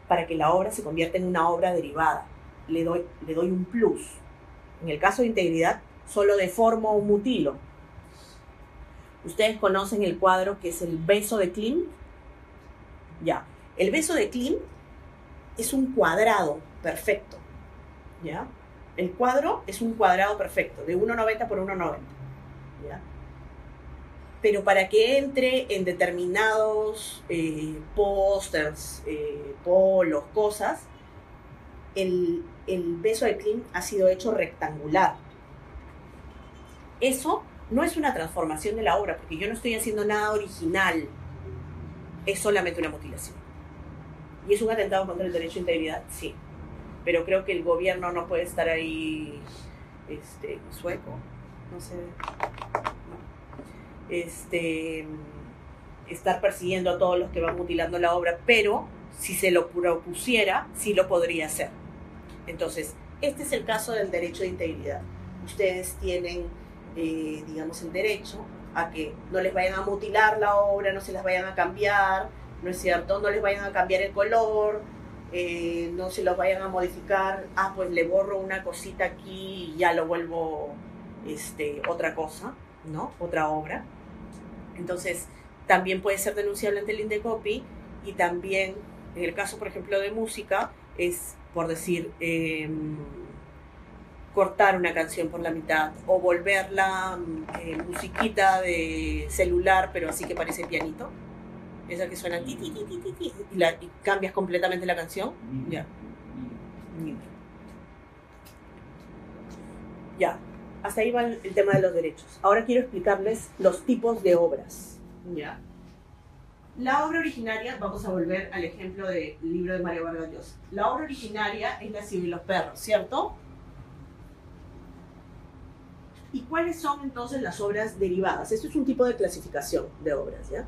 para que la obra se convierta en una obra derivada. Le doy un plus. En el caso de integridad, solo deformo o mutilo. ¿Ustedes conocen el cuadro que es el beso de Klimt? Ya. El beso de Klimt es un cuadrado perfecto. ¿Ya? El cuadro es un cuadrado perfecto, de 1,90 por 1,90. ¿Ya? Pero para que entre en determinados pósters, polos, cosas, el beso de Klimt ha sido hecho rectangular. Eso no es una transformación de la obra, porque yo no estoy haciendo nada original. Es solamente una mutilación. ¿Y es un atentado contra el derecho de integridad? Sí. Pero creo que el gobierno no puede estar ahí sueco, no sé, estar persiguiendo a todos los que van mutilando la obra, pero si se lo propusiera, sí lo podría hacer. Entonces, este es el caso del derecho de integridad. Ustedes tienen, digamos, el derecho a que no les vayan a mutilar la obra, no se las vayan a cambiar, ¿no es cierto? No les vayan a cambiar el color, no se los vayan a modificar. Ah, pues le borro una cosita aquí y ya lo vuelvo otra cosa, ¿no? Otra obra. Entonces, también puede ser denunciable ante el Indecopi, y también, en el caso, por ejemplo, de música, es, por decir, cortar una canción por la mitad o volverla musiquita de celular, pero así que parece pianito. Esa que suena ti, ti, ti, ti, ti, ti, y cambias completamente la canción. Ya. Ya. Hasta ahí va el tema de los derechos. Ahora quiero explicarles los tipos de obras. ¿Ya? La obra originaria, vamos a volver al ejemplo del libro de Mario Vargas Llosa. La obra originaria es La ciudad y los perros, ¿cierto? ¿Y cuáles son entonces las obras derivadas? Esto es un tipo de clasificación de obras, ¿ya?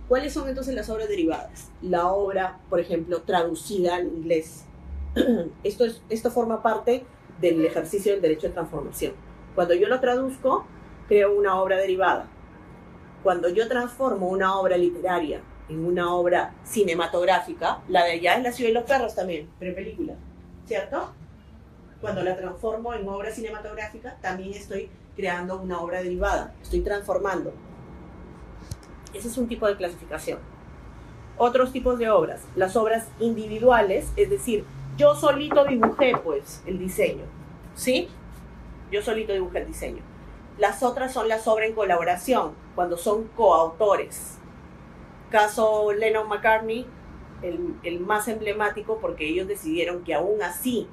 ¿Cuáles son entonces las obras derivadas? La obra, por ejemplo, traducida al inglés. Esto forma parte del ejercicio del derecho de transformación. Cuando yo lo traduzco, creo una obra derivada. Cuando yo transformo una obra literaria en una obra cinematográfica, la de allá es La ciudad y los perros también, prepelícula, ¿cierto? Cuando la transformo en obra cinematográfica, también estoy creando una obra derivada, estoy transformando. Ese es un tipo de clasificación. Otros tipos de obras, las obras individuales, es decir, yo solito dibujé pues el diseño, ¿sí? Yo solito dibujé el diseño. Las otras son las obras en colaboración, cuando son coautores. Caso Lennon-McCartney, el más emblemático, porque ellos decidieron que aún así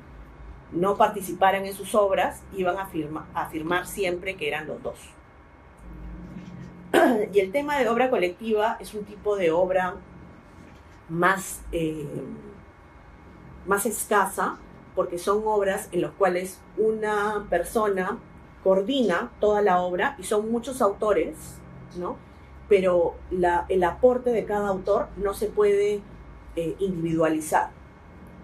no participaran en sus obras, iban a afirmar siempre que eran los dos. Y el tema de obra colectiva es un tipo de obra más escasa, porque son obras en las cuales una persona coordina toda la obra y son muchos autores, ¿no? Pero el aporte de cada autor no se puede individualizar.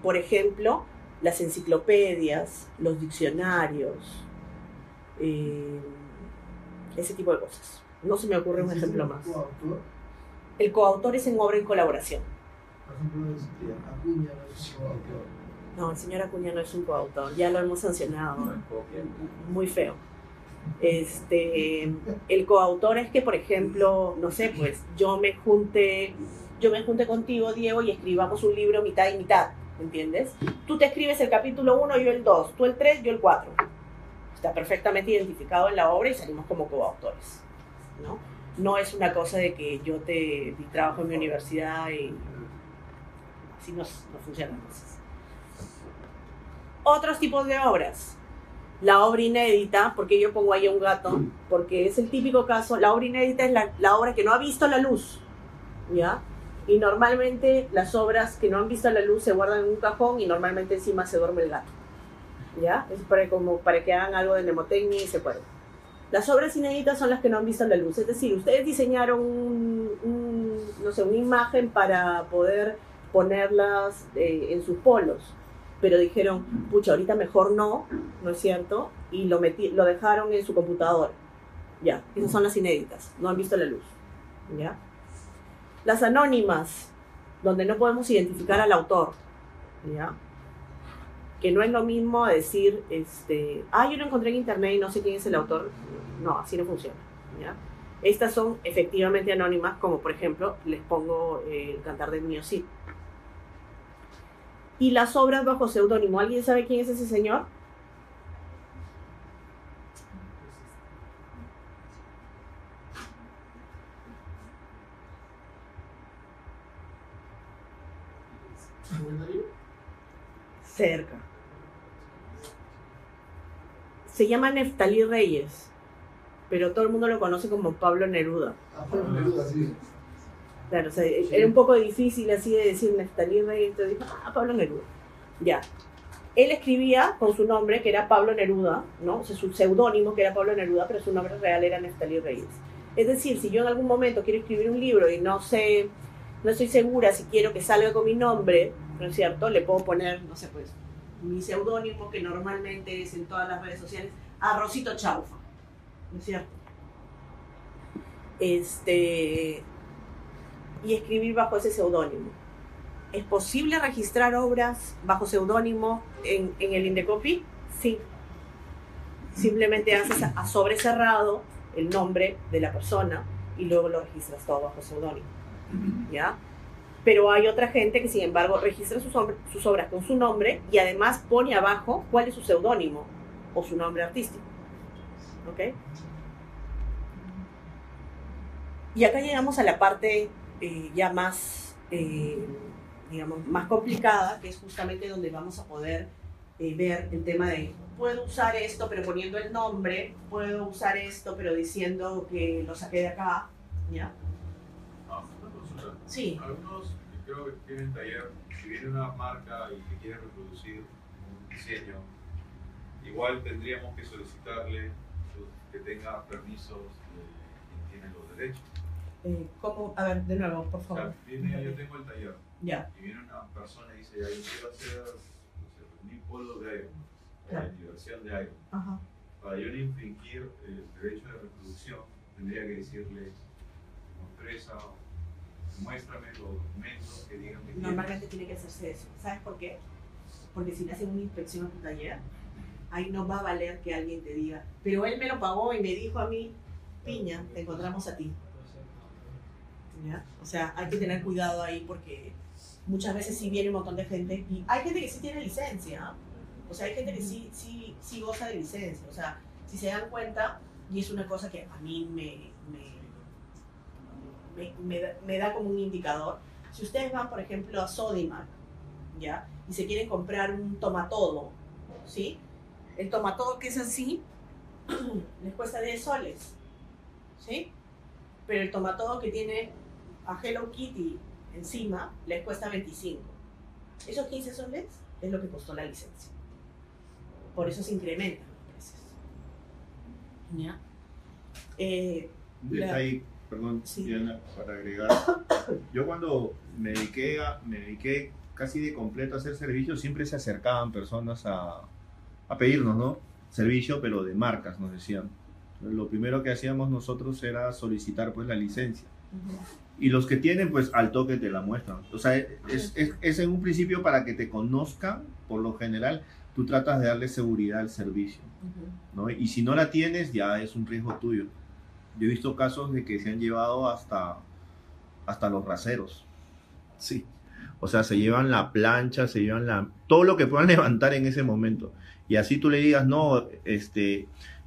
Por ejemplo, las enciclopedias, los diccionarios, ese tipo de cosas. No se me ocurre un ejemplo más. ¿Coautor? El coautor es en obra en colaboración. Por ejemplo, Acuña no es coautor. No, el señor Acuña no es un coautor, ya lo hemos sancionado. No es copia. Muy feo. El coautor es que, por ejemplo, no sé, pues yo me junte contigo, Diego, y escribamos un libro mitad y mitad, ¿entiendes? Tú te escribes el capítulo 1, yo el 2, tú el 3, yo el 4. Está perfectamente identificado en la obra y salimos como coautores, ¿no? No es una cosa de que yo te trabajo en mi universidad y así no funcionan las cosas. Otros tipos de obras. La obra inédita, porque yo pongo ahí a un gato, porque es el típico caso, la obra inédita es la obra que no ha visto la luz, ¿ya? Y normalmente las obras que no han visto la luz se guardan en un cajón y normalmente encima se duerme el gato, ¿ya? Es para que hagan algo de mnemotecnia y se acuerden. Las obras inéditas son las que no han visto la luz, es decir, ustedes diseñaron no sé, una imagen para poder ponerlas en sus polos, pero dijeron, pucha, ahorita mejor no es cierto, y lo dejaron en su computadora. Ya, esas son las inéditas, no han visto la luz. ¿Ya? Las anónimas, donde no podemos identificar al autor. ¿Ya? Que no es lo mismo decir, yo lo encontré en internet y no sé quién es el autor. No, así no funciona. ¿Ya? Estas son efectivamente anónimas, como por ejemplo, les pongo el Cantar del Mío Cid. Y las obras bajo seudónimo. ¿Alguien sabe quién es ese señor? Cerca. Se llama Neftalí Reyes, pero todo el mundo lo conoce como Pablo Neruda. Pablo Neruda, sí. Claro, o sea, era un poco difícil así de decir Neftalí Reyes, entonces dijo, Pablo Neruda. Ya. Él escribía con su nombre, que era Pablo Neruda, ¿no? O sea, su seudónimo, que era Pablo Neruda, pero su nombre real era Neftalí Reyes. Es decir, si yo en algún momento quiero escribir un libro y no estoy segura si quiero que salga con mi nombre, ¿no es cierto? Le puedo poner, no sé, pues, mi seudónimo, que normalmente es en todas las redes sociales, Arrocito Chaufa, ¿no es cierto? Y escribir bajo ese seudónimo. ¿Es posible registrar obras bajo seudónimo en el Indecopi? Sí. Simplemente haces a sobre cerrado el nombre de la persona y luego lo registras todo bajo seudónimo. ¿Ya? Pero hay otra gente que, sin embargo, registra sus obras con su nombre y además pone abajo cuál es su seudónimo o su nombre artístico. ¿Ok? Y acá llegamos a la parte ya más, digamos, más complicada, que es justamente donde vamos a poder ver el tema de, puedo usar esto pero poniendo el nombre, puedo usar esto pero diciendo que lo saqué de acá, ¿ya? Una consulta. Sí. Algunos que creo que tienen taller, si viene una marca y que quiere reproducir un diseño, igual tendríamos que solicitarle que tenga permisos de quien tiene los derechos. ¿Cómo? A ver, de nuevo, por favor. O sea, yo tengo el taller. Ya. Y viene una persona y dice, yo quiero hacer, no sé, un polo de Iron, Claro. o la diversión de Iron. Ajá. Para yo no infringir el derecho de reproducción, tendría que decirle, como empresa, muéstrame los documentos que digan que Normalmente tiene que hacerse eso. ¿Sabes por qué? Porque si le hacen una inspección a tu taller, ahí no va a valer que alguien te diga, pero él me lo pagó y me dijo a mí, piña, te encontramos a ti. ¿Ya? O sea, hay que tener cuidado ahí porque muchas veces sí viene un montón de gente y hay gente que sí tiene licencia, o sea, hay gente que sí goza de licencia, o sea, si se dan cuenta, y es una cosa que a mí me da como un indicador, si ustedes van, por ejemplo, a Sodimac, ¿ya? Y se quieren comprar un tomatodo, ¿sí? El tomatodo que es así, les cuesta 10 soles, ¿sí? Pero el tomatodo que tiene a Hello Kitty encima les cuesta 25. Esos 15 soles es lo que costó la licencia. Por eso se incrementan los precios. ¿Ya? Un detalle, perdón, Sí. Diana, para agregar. Yo cuando me dediqué casi de completo hacer servicio, siempre se acercaban personas a pedirnos, ¿no? Servicio, pero de marcas, nos decían. Lo primero que hacíamos nosotros era solicitar pues la licencia. Y los que tienen, pues al toque te la muestran. O sea, es en un principio para que te conozcan, por lo general, tú tratas de darle seguridad al servicio, ¿no? Y si no la tienes, ya es un riesgo tuyo. Yo he visto casos de que se han llevado hasta los raseros. Sí. O sea, se llevan la plancha, se llevan todo lo que puedan levantar en ese momento. Y así tú le digas, no,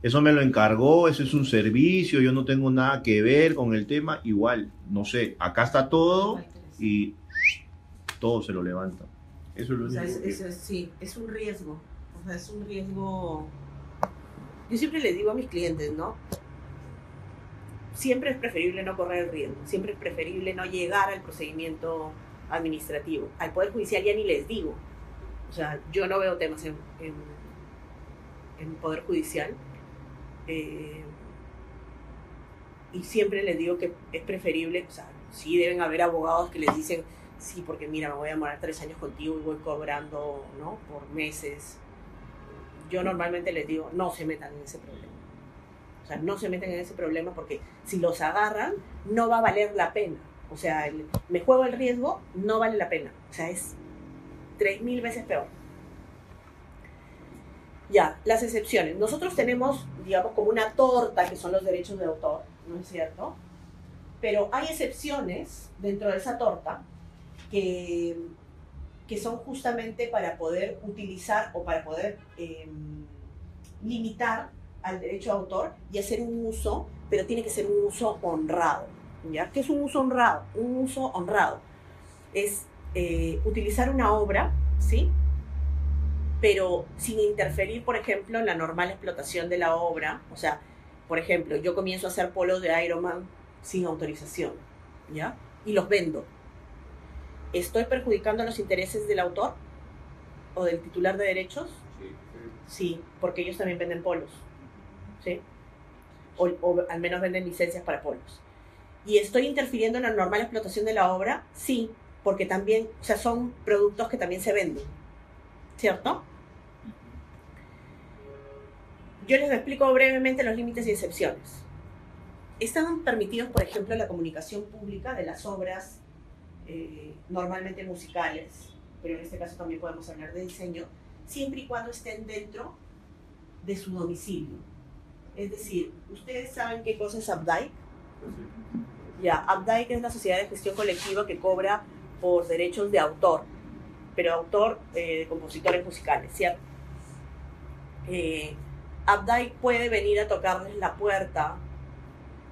eso me lo encargó, eso es un servicio, yo no tengo nada que ver con el tema. Igual, no sé, acá está todo y todo se lo levanta. Eso es lo único. Sí, es un riesgo. O sea, es un riesgo. Yo siempre le digo a mis clientes, ¿no? Siempre es preferible no correr el riesgo, siempre es preferible no llegar al procedimiento administrativo. Al Poder Judicial ya ni les digo. O sea, yo no veo temas en Poder Judicial. Y siempre les digo que es preferible, o sea, sí deben haber abogados que les dicen, sí, porque mira, me voy a demorar 3 años contigo y voy cobrando, ¿no? Por meses. Yo normalmente les digo, no se metan en ese problema. O sea, no se meten en ese problema porque si los agarran, no va a valer la pena. O sea, me juego el riesgo, no vale la pena. O sea, es 3000 veces peor. Ya, las excepciones. Nosotros tenemos, digamos, como una torta que son los derechos de autor, ¿no es cierto? Pero hay excepciones dentro de esa torta que son justamente para poder utilizar o para poder limitar al derecho de autor y hacer un uso, pero tiene que ser un uso honrado, ¿ya? ¿Qué es un uso honrado? Un uso honrado es utilizar una obra, ¿sí? Pero sin interferir, por ejemplo, en la normal explotación de la obra. O sea, por ejemplo, yo comienzo a hacer polos de Iron Man sin autorización, ¿ya? Y los vendo. ¿Estoy perjudicando los intereses del autor o del titular de derechos? Sí, porque ellos también venden polos, ¿sí? O al menos venden licencias para polos. ¿Y estoy interfiriendo en la normal explotación de la obra? Sí, porque también, o sea, son productos que también se venden, ¿cierto? Yo les explico brevemente los límites y excepciones. Están permitidos, por ejemplo, la comunicación pública de las obras normalmente musicales, pero en este caso también podemos hablar de diseño, siempre y cuando estén dentro de su domicilio. Es decir, ¿ustedes saben qué cosa es Updike? Ya, Updike es la sociedad de gestión colectiva que cobra por derechos de autor, pero autor de compositores musicales, ¿cierto? Updike puede venir a tocarles la puerta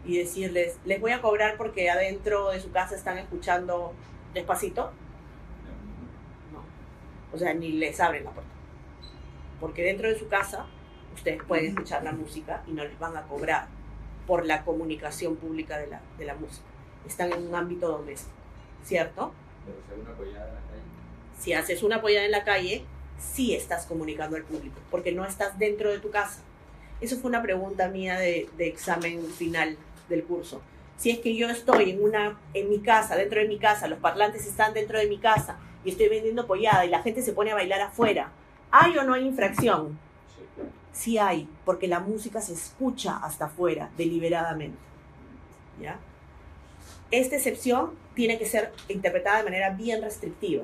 y decirles, les voy a cobrar porque adentro de su casa están escuchando Despacito. No. O sea, ni les abren la puerta. Porque dentro de su casa ustedes pueden escuchar la música y no les van a cobrar por la comunicación pública de la música. Están en un ámbito doméstico, ¿cierto? Pero si hay una apoyada en la calle. Si haces una apoyada en la calle, sí estás comunicando al público, porque no estás dentro de tu casa. Eso fue una pregunta mía de examen final del curso. Si es que yo estoy en mi casa, dentro de mi casa, los parlantes están dentro de mi casa y estoy vendiendo apoyada y la gente se pone a bailar afuera, ¿hay o no hay infracción? Sí hay, porque la música se escucha hasta afuera, deliberadamente, ¿ya? Esta excepción tiene que ser interpretada de manera bien restrictiva,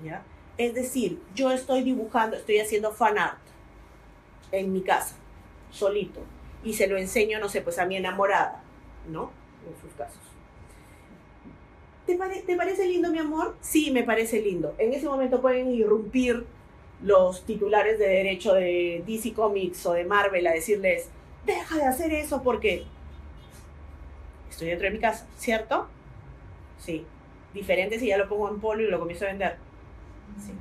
¿ya? Es decir, yo estoy dibujando, estoy haciendo fan art en mi casa, solito, y se lo enseño, no sé, pues a mi enamorada, ¿no? En sus casos. ¿Te parece lindo, mi amor? Sí, me parece lindo. En ese momento pueden irrumpir los titulares de derecho de DC Comics o de Marvel a decirles, deja de hacer eso porque estoy dentro de mi casa, ¿cierto? Sí. Diferente si ya lo pongo en polo y lo comienzo a vender. Sí.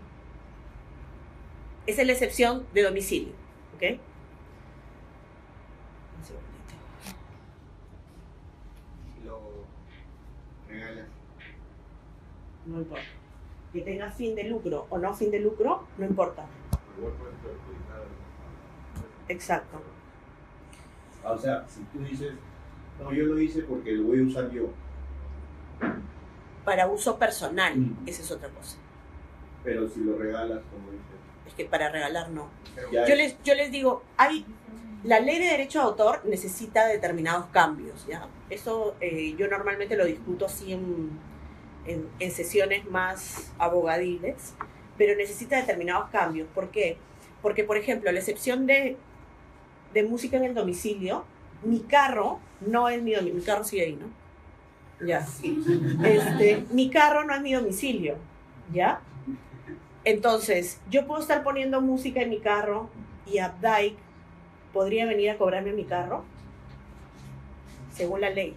Esa es la excepción de domicilio, ¿ok? Un segundito. Lo regalas. No importa. Que tenga fin de lucro o no fin de lucro, no importa. Igual puedes perjudicar. Exacto. O sea, si tú dices, no, yo lo hice porque lo voy a usar yo. Para uso personal, esa es otra cosa. Pero si lo regalas, como dices. Es que para regalar no. Ya Yo les digo, la ley de derecho de autor necesita determinados cambios, ¿ya? Eso yo normalmente lo discuto así en sesiones más abogadiles, pero necesita determinados cambios. ¿Por qué? Porque, por ejemplo, a la excepción de música en el domicilio, mi carro no es mi domicilio. Mi carro sigue ahí, ¿no? Ya. Mi carro no es mi domicilio, ¿ya? Entonces, yo puedo estar poniendo música en mi carro y Updike podría venir a cobrarme mi carro, según la ley.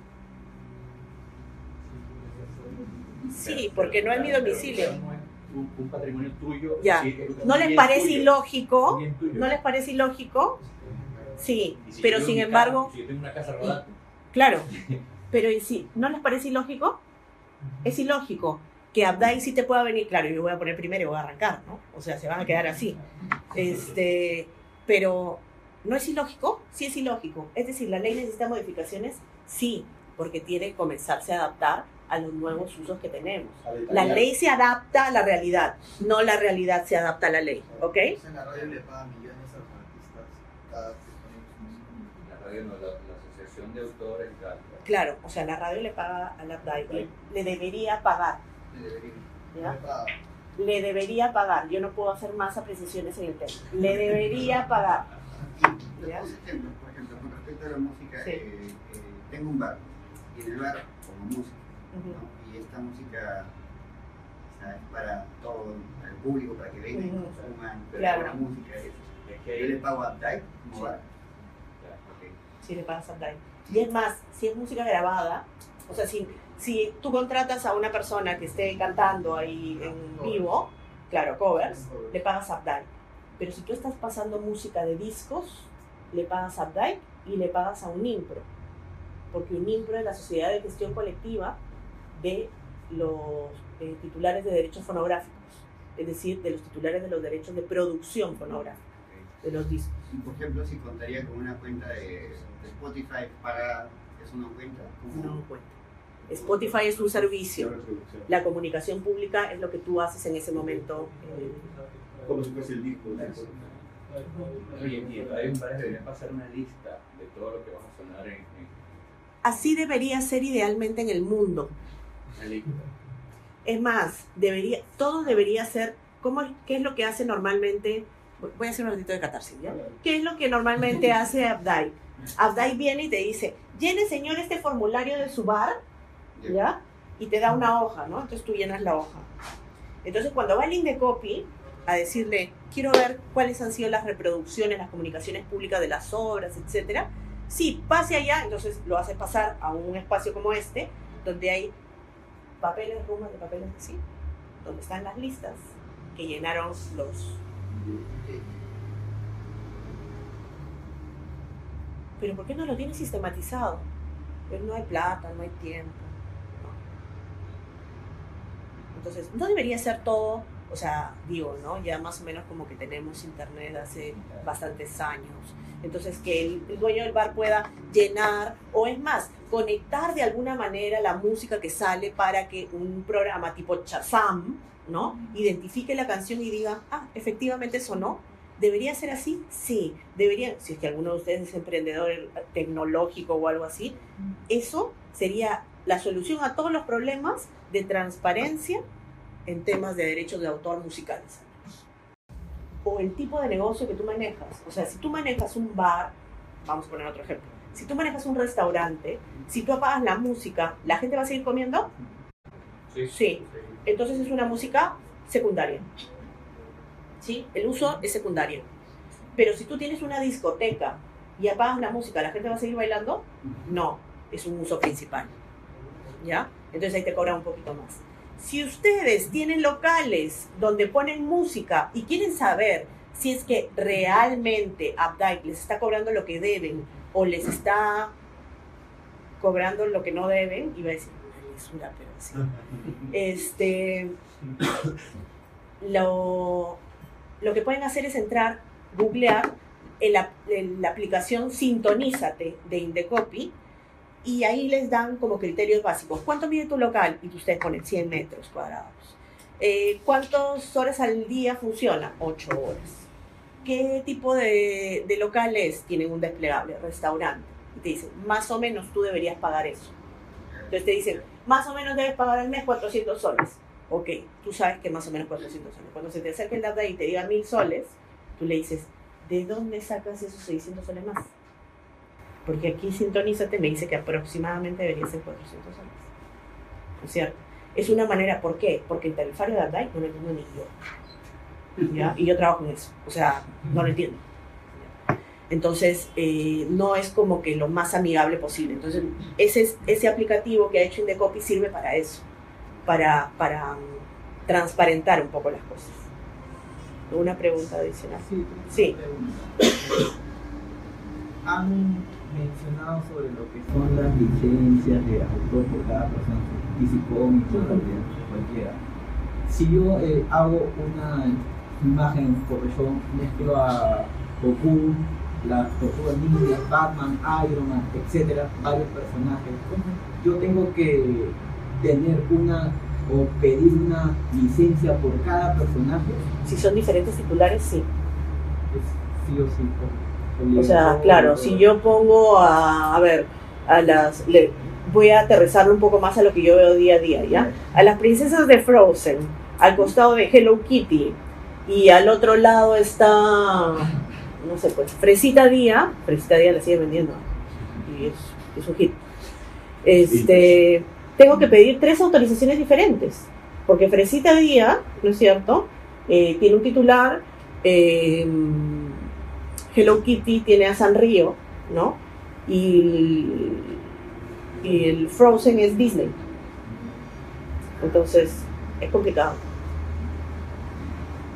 Sí, porque no es mi domicilio. Un patrimonio tuyo. Ya. Sí, ¿No les bien parece tuyo. ilógico? Bien tuyo. ¿No les parece ilógico? Sí, Y si pero yo sin mi embargo, casa, si yo tengo una casa rodante, claro, pero ¿y si no les parece ilógico? Es ilógico que Updike sí te pueda venir, claro, yo voy a poner primero y voy a arrancar, ¿no? O sea, se van a quedar así. Pero ¿no es ilógico? Sí es ilógico. Es decir, ¿la ley necesita modificaciones? Sí, porque tiene que comenzarse a adaptar a los nuevos usos que tenemos. La ley se adapta a la realidad, no la realidad se adapta a la ley, ¿ok? En la radio le paga millones a los artistas cada vez que ponen su música. la radio no, la asociación de autores y tal. Claro, o sea, la radio le paga a la Updike, le debería pagar, Le debería. ¿ya? Le paga. Le debería pagar. Yo no puedo hacer más apreciaciones en el tema. Le debería pagar. Y ¿Ya? otros ejemplos, por ejemplo, con respecto a la música, Sí. tengo un bar y en el bar pongo música, Ujú. ¿no? Y esta música es para todo el público, para que vengan y Ujú. consuman Claro. buena música. Es que Yo le pago a Updike como Sí. bar. Ya, ok. Si le pagas a Updike. Y es más, si es música grabada, o sea, si tú contratas a una persona que esté cantando ahí en vivo, claro, covers, le pagas a Updike. Pero si tú estás pasando música de discos, le pagas a Updike y le pagas a Unimpro. Porque Unimpro es la sociedad de gestión colectiva de los titulares de derechos fonográficos, es decir, de los titulares de los derechos de producción fonográfica, de los discos. Y por ejemplo, si contaría con una cuenta de Spotify para es una cuenta, ¿cómo? No cuenta. Spotify es un servicio. reproducción. La comunicación pública es lo que tú haces en ese momento. Como si fuese el disco. ¿no? Oye, y hay un par deberían pasar una lista de todo lo que va a sonar en Así debería ser idealmente en el mundo. una lista. Es más, todo debería ser, ¿qué es lo que hace normalmente? Voy a hacer un ratito de catarsis, ¿ya? ¿Qué es lo que normalmente hace Updike? Updike viene y te dice, llene señor este formulario de su bar, ¿ya? Y te da una hoja, ¿no? Entonces tú llenas la hoja. Entonces cuando va el Indecopy a decirle, quiero ver cuáles han sido las reproducciones, las comunicaciones públicas de las obras, etcétera, sí, pase allá, entonces lo hace pasar a un espacio como este, donde hay papeles, rumas de papeles así, donde están las listas que llenaron los... Pero ¿por qué no lo tiene sistematizado? Pues no hay plata, no hay tiempo. ¿No? Entonces, no debería ser todo, o sea, digo, ¿no? Ya más o menos como que tenemos internet hace bastantes años. Entonces, que el dueño del bar pueda llenar, o es más, conectar de alguna manera la música que sale para que un programa tipo Shazam, ¿no? Identifique la canción y diga, efectivamente sonó. ¿Debería ser así? Sí, debería. Si es que alguno de ustedes es emprendedor tecnológico o algo así, eso sería la solución a todos los problemas de transparencia en temas de derechos de autor musicales. O el tipo de negocio que tú manejas. O sea, si tú manejas un bar, vamos a poner otro ejemplo, si tú manejas un restaurante, si tú apagas la música, ¿la gente va a seguir comiendo? Sí. Entonces es una música secundaria. ¿Sí? El uso es secundario. Pero si tú tienes una discoteca y apagas la música, ¿la gente va a seguir bailando? No, es un uso principal. ¿Ya? Entonces ahí te cobran un poquito más. Si ustedes tienen locales donde ponen música y quieren saber si es que realmente Updike les está cobrando lo que deben o les está cobrando lo que no deben, iba a decir una lisura, pero sí. Lo que pueden hacer es entrar, googlear en la aplicación Sintonízate de Indecopy y ahí les dan como criterios básicos. ¿Cuánto mide tu local? Y ustedes ponen 100 metros cuadrados. ¿Cuántas horas al día funciona? 8 horas. ¿Qué tipo de locales tienen un desplegable? Restaurante. Y te dicen, más o menos tú deberías pagar eso. Entonces te dicen, más o menos debes pagar al mes 400 soles. Ok, tú sabes que más o menos 400 soles. Cuando se te acerque el data y te diga 1000 soles, tú le dices, ¿de dónde sacas esos 600 soles más? Porque aquí Sintonízate me dice que aproximadamente debería ser 400 soles. ¿No es cierto? Es una manera, ¿por qué? Porque el tarifario de Data no lo entiendo ni yo. ¿Ya? Y yo trabajo en eso, o sea, no lo entiendo. Entonces, no es como que lo más amigable posible. Entonces, ese aplicativo que ha hecho Indecopy sirve para eso, para transparentar un poco las cosas. ¿Una pregunta adicional? Sí. Han mencionado sobre lo que son las licencias de autor por cada persona, físico, cualquiera. Si yo hago una imagen en Photoshop, mezclo a Goku, las tortugas ninja, Batman, Iron Man, etcétera, varios personajes, yo tengo que tener o pedir una licencia por cada personaje. Si son diferentes titulares, sí. Sí o sí. O sea, claro, si yo pongo voy a aterrizarlo un poco más a lo que yo veo día a día, ¿ya? A las princesas de Frozen, al costado de Hello Kitty, y al otro lado está, no sé, pues, Fresita Día la sigue vendiendo, y es un hit. Tengo que pedir 3 autorizaciones diferentes, porque Fresita Día, ¿no es cierto?, tiene un titular, Hello Kitty tiene a Sanrio, ¿no? Y el Frozen es Disney. Entonces, es complicado.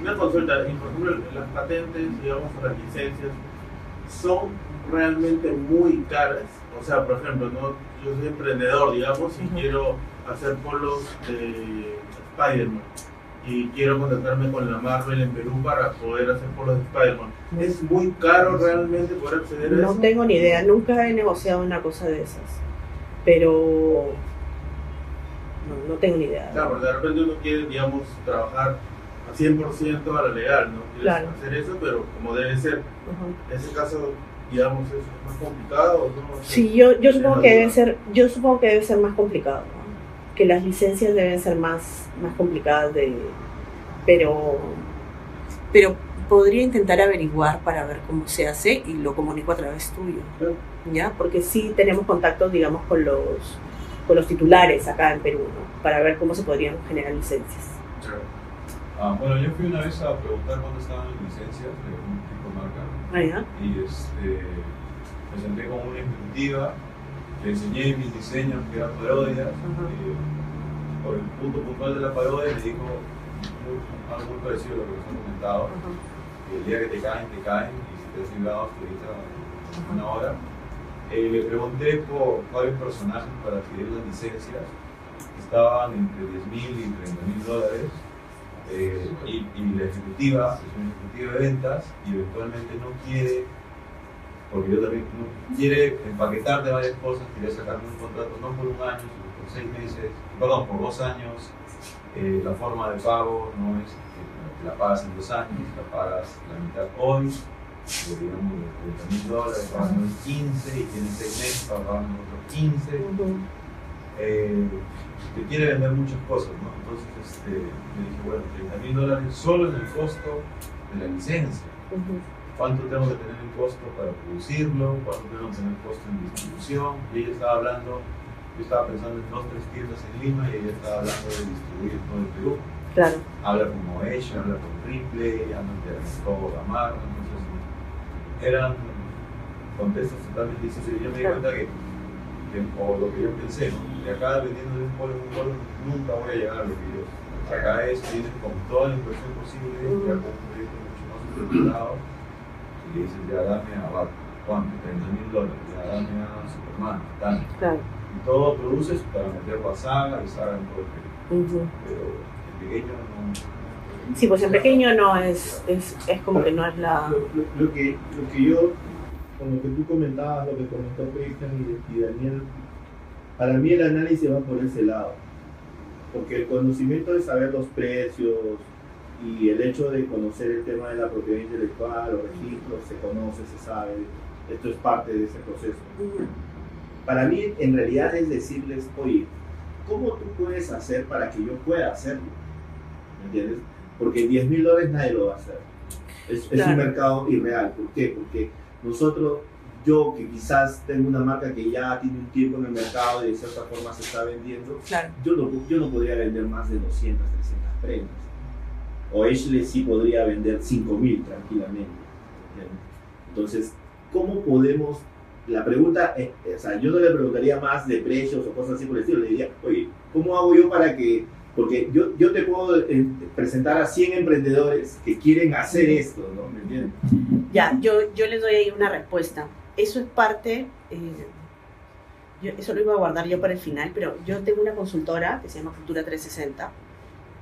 Una consulta, por ejemplo, las patentes, digamos, o las licencias, son realmente muy caras. O sea, por ejemplo, yo soy emprendedor, digamos, y quiero hacer polos de Spider-Man. Y quiero contactarme con la Marvel en Perú para poder hacer polos de Spider-Man. ¿Es muy caro realmente poder acceder a eso? No tengo ni idea, nunca he negociado una cosa de esas. Pero no tengo ni idea. Claro, porque de repente uno quiere, digamos, trabajar a 100% a la legal, ¿no? Quieres claro. hacer eso, pero como debe ser. En ese caso, digamos, ¿es más complicado o no? Sí, yo supongo que debe ser más complicado, ¿no? Que las licencias deben ser más complicadas pero podría intentar averiguar para ver cómo se hace y lo comunico a través tuyo, ¿ya? Porque sí tenemos contactos, digamos, con los titulares acá en Perú, ¿no? Para ver cómo se podrían generar licencias. Bueno, yo fui una vez a preguntar cuándo estaban las licencias de un tipo de marca. Y me senté con una ejecutiva, le enseñé mis diseños que eran parodias. Por el punto puntual de la parodia me dijo algo muy parecido a lo que nos han comentado. El día que te caen, y si te has librado hasta ahorita una hora. Le pregunté por varios personajes para adquirir las licencias. Estaban entre $10,000 y $30,000. Y la ejecutiva es una ejecutiva de ventas y eventualmente no quiere, porque yo también no quiere empaquetar de varias cosas, quiere sacarme un contrato no por un año, sino por 6 meses, perdón, por 2 años. La forma de pago no es que la pagas en 2 años, la pagas la mitad hoy, digamos de $30,000, pagas en 15 y tienes 6 meses para pagar otros 15. Que quiere vender muchas cosas, ¿no? Entonces me dije, bueno, $30,000 solo en el costo de la licencia. ¿Cuánto tengo que tener en costo para producirlo? ¿Cuánto tengo que tener costo en distribución? Y ella estaba hablando, yo estaba pensando en 2 o 3 tiendas en Lima y ella estaba hablando de distribuir todo el Perú. Claro. Habla con Moesha, habla con Ripley, habla de todo Gamarra, entonces eran contextos totalmente distintos. Y yo me di cuenta que o lo que yo pensé, ¿no? De acá vendiendo de un polo en un polo nunca voy a llegar a lo que yo. Acá vienen con toda la inversión posible, ya con un proyecto mucho más estructurado, y le dices, ya dame a ¿cuánto? $30,000, ya dame a Superman, tanto. Claro. Y todo produces para meterlo a Saga y Saga en todo el Perú. Pero en pequeño no. Sí, pues en pequeño no es como que no es la. Lo que yo, con lo que tú comentabas, lo que comentó Cristian y Daniel, para mí el análisis va por ese lado. porque el conocimiento de saber los precios y el hecho de conocer el tema de la propiedad intelectual, los registros, se conoce, se sabe, esto es parte de ese proceso. Para mí, en realidad, es decirles, oye, ¿cómo tú puedes hacer para que yo pueda hacerlo? ¿Me entiendes? Porque $10,000 nadie lo va a hacer. Es un mercado irreal. ¿Por qué? Porque nosotros, yo que quizás tengo una marca que ya tiene un tiempo en el mercado y de cierta forma se está vendiendo, yo no podría vender más de 200, 300 prendas. O Ashley sí podría vender 5,000 tranquilamente. ¿Entiendes? Entonces, ¿cómo podemos? La pregunta es, o sea, yo no le preguntaría más de precios o cosas así por el estilo, le diría, oye, ¿cómo hago yo para que? Porque yo te puedo presentar a 100 emprendedores que quieren hacer esto, ¿no? ¿Me entiendes? Ya, yo les doy ahí una respuesta. Eso es parte, eso lo iba a guardar yo para el final, pero yo tengo una consultora que se llama Futura 360.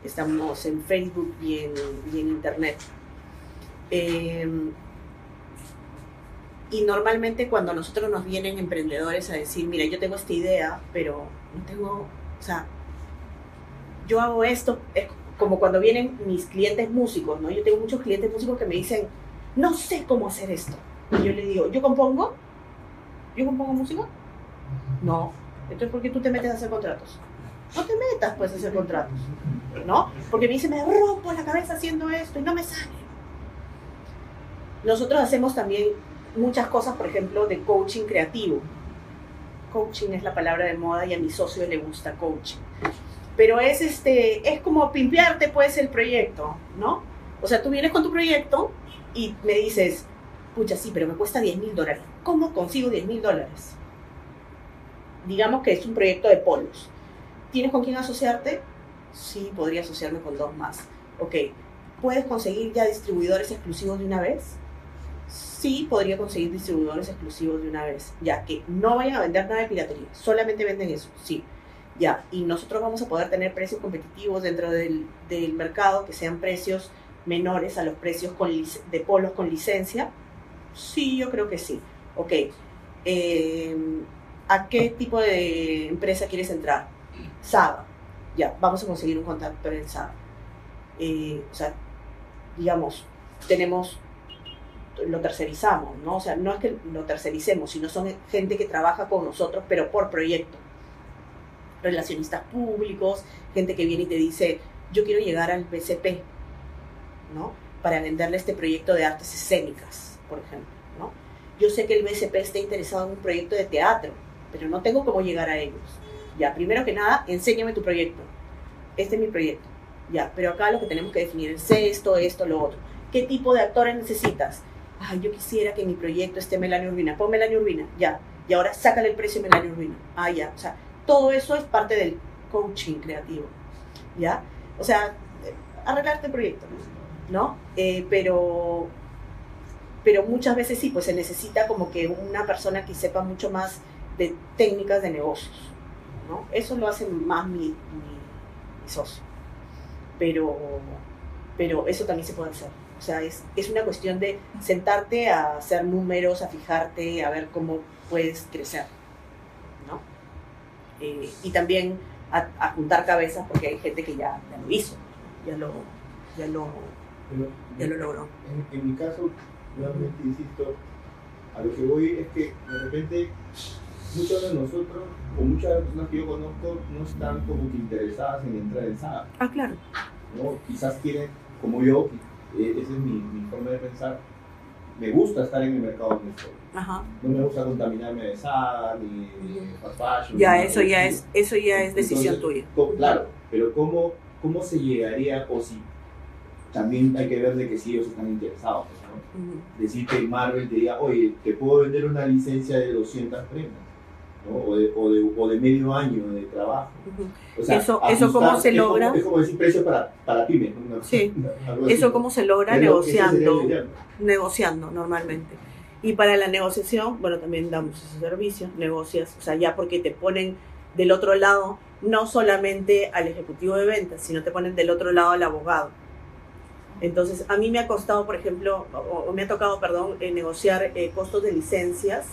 Estamos en Facebook y en Internet. Y normalmente cuando a nosotros nos vienen emprendedores a decir, mira, yo tengo esta idea, pero no tengo, o sea, yo hago esto, es como cuando vienen mis clientes músicos, ¿no? Yo tengo muchos clientes músicos que me dicen, no sé cómo hacer esto. Y yo le digo, ¿yo compongo música? No. Entonces, ¿por qué tú te metes a hacer contratos? No te metas, pues, a hacer contratos, ¿no? Porque me dice, me rompo la cabeza haciendo esto y no me sale. Nosotros hacemos también muchas cosas, por ejemplo, de coaching creativo. Coaching es la palabra de moda y a mi socio le gusta coaching. Pero es como pimpearte, pues, el proyecto, ¿no? O sea, tú vienes con tu proyecto y me dices, pucha, sí, pero me cuesta $10,000. ¿Cómo consigo $10,000? Digamos que es un proyecto de polos. ¿Tienes con quién asociarte? Sí, podría asociarme con 2 más. Ok. ¿Puedes conseguir ya distribuidores exclusivos de una vez? Sí, podría conseguir distribuidores exclusivos de una vez. Ya, que no vayan a vender nada de piratería. Solamente venden eso, sí. Ya, y nosotros vamos a poder tener precios competitivos dentro del mercado, que sean precios menores a los precios de polos con licencia. Sí, yo creo que sí. Ok. ¿A qué tipo de empresa quieres entrar? Saga. Ya, vamos a conseguir un contacto en Saga. O sea, digamos, lo tercerizamos, ¿no? O sea, no es que lo tercericemos, sino son gente que trabaja con nosotros, pero por proyecto. Relacionistas públicos, gente que viene y te dice, yo quiero llegar al BCP, ¿no? Para venderle este proyecto de artes escénicas, por ejemplo, ¿no? Yo sé que el BCP está interesado en un proyecto de teatro, pero no tengo cómo llegar a ellos. Ya, primero que nada, enséñame tu proyecto. Este es mi proyecto. Ya, pero acá lo que tenemos que definir es esto, lo otro. ¿Qué tipo de actores necesitas? Ay, yo quisiera que en mi proyecto esté Melanie Urbina. Pon Melanie Urbina, ya. Y ahora sácale el precio de Melanie Urbina. Ah, ya. O sea, todo eso es parte del coaching creativo, ¿ya? O sea, arreglarte el proyecto, ¿no? Pero muchas veces sí, pues se necesita como que una persona que sepa mucho más de técnicas de negocios, ¿no? Eso lo hace más mi socio. Pero eso también se puede hacer. O sea, es una cuestión de sentarte a hacer números, a fijarte, a ver cómo puedes crecer, ¿no? Y también a juntar cabezas, porque hay gente que ya lo hizo, ya lo logró. En mi caso, nuevamente insisto, a lo que voy es que de repente muchos de nosotros, o muchas de las personas que yo conozco, no están como que interesadas en entrar en Saga. Ah, claro. ¿No? Quizás quieren, como yo, esa es mi forma de pensar, me gusta estar en el mercado donde estoy. Ajá. No me gusta contaminarme de Saga, ni de fast fashion. Ya, eso ya es decisión tuya. Claro, pero ¿cómo se llegaría, o si también hay que ver de que si ellos están interesados, ¿no? Decir que Marvel te diga, oye, te puedo vender una licencia de 200 prendas, ¿no? o de medio año de trabajo. O sea, eso cómo se logra. Es como decir precios para pymes, ¿no? Sí. Eso cómo se logra negociando normalmente. Y para la negociación, bueno, también damos esos servicios, negocias, o sea, ya porque te ponen del otro lado, no solamente al ejecutivo de ventas, sino te ponen del otro lado al abogado. Entonces, a mí me ha costado, por ejemplo, me ha tocado, negociar costos de licencias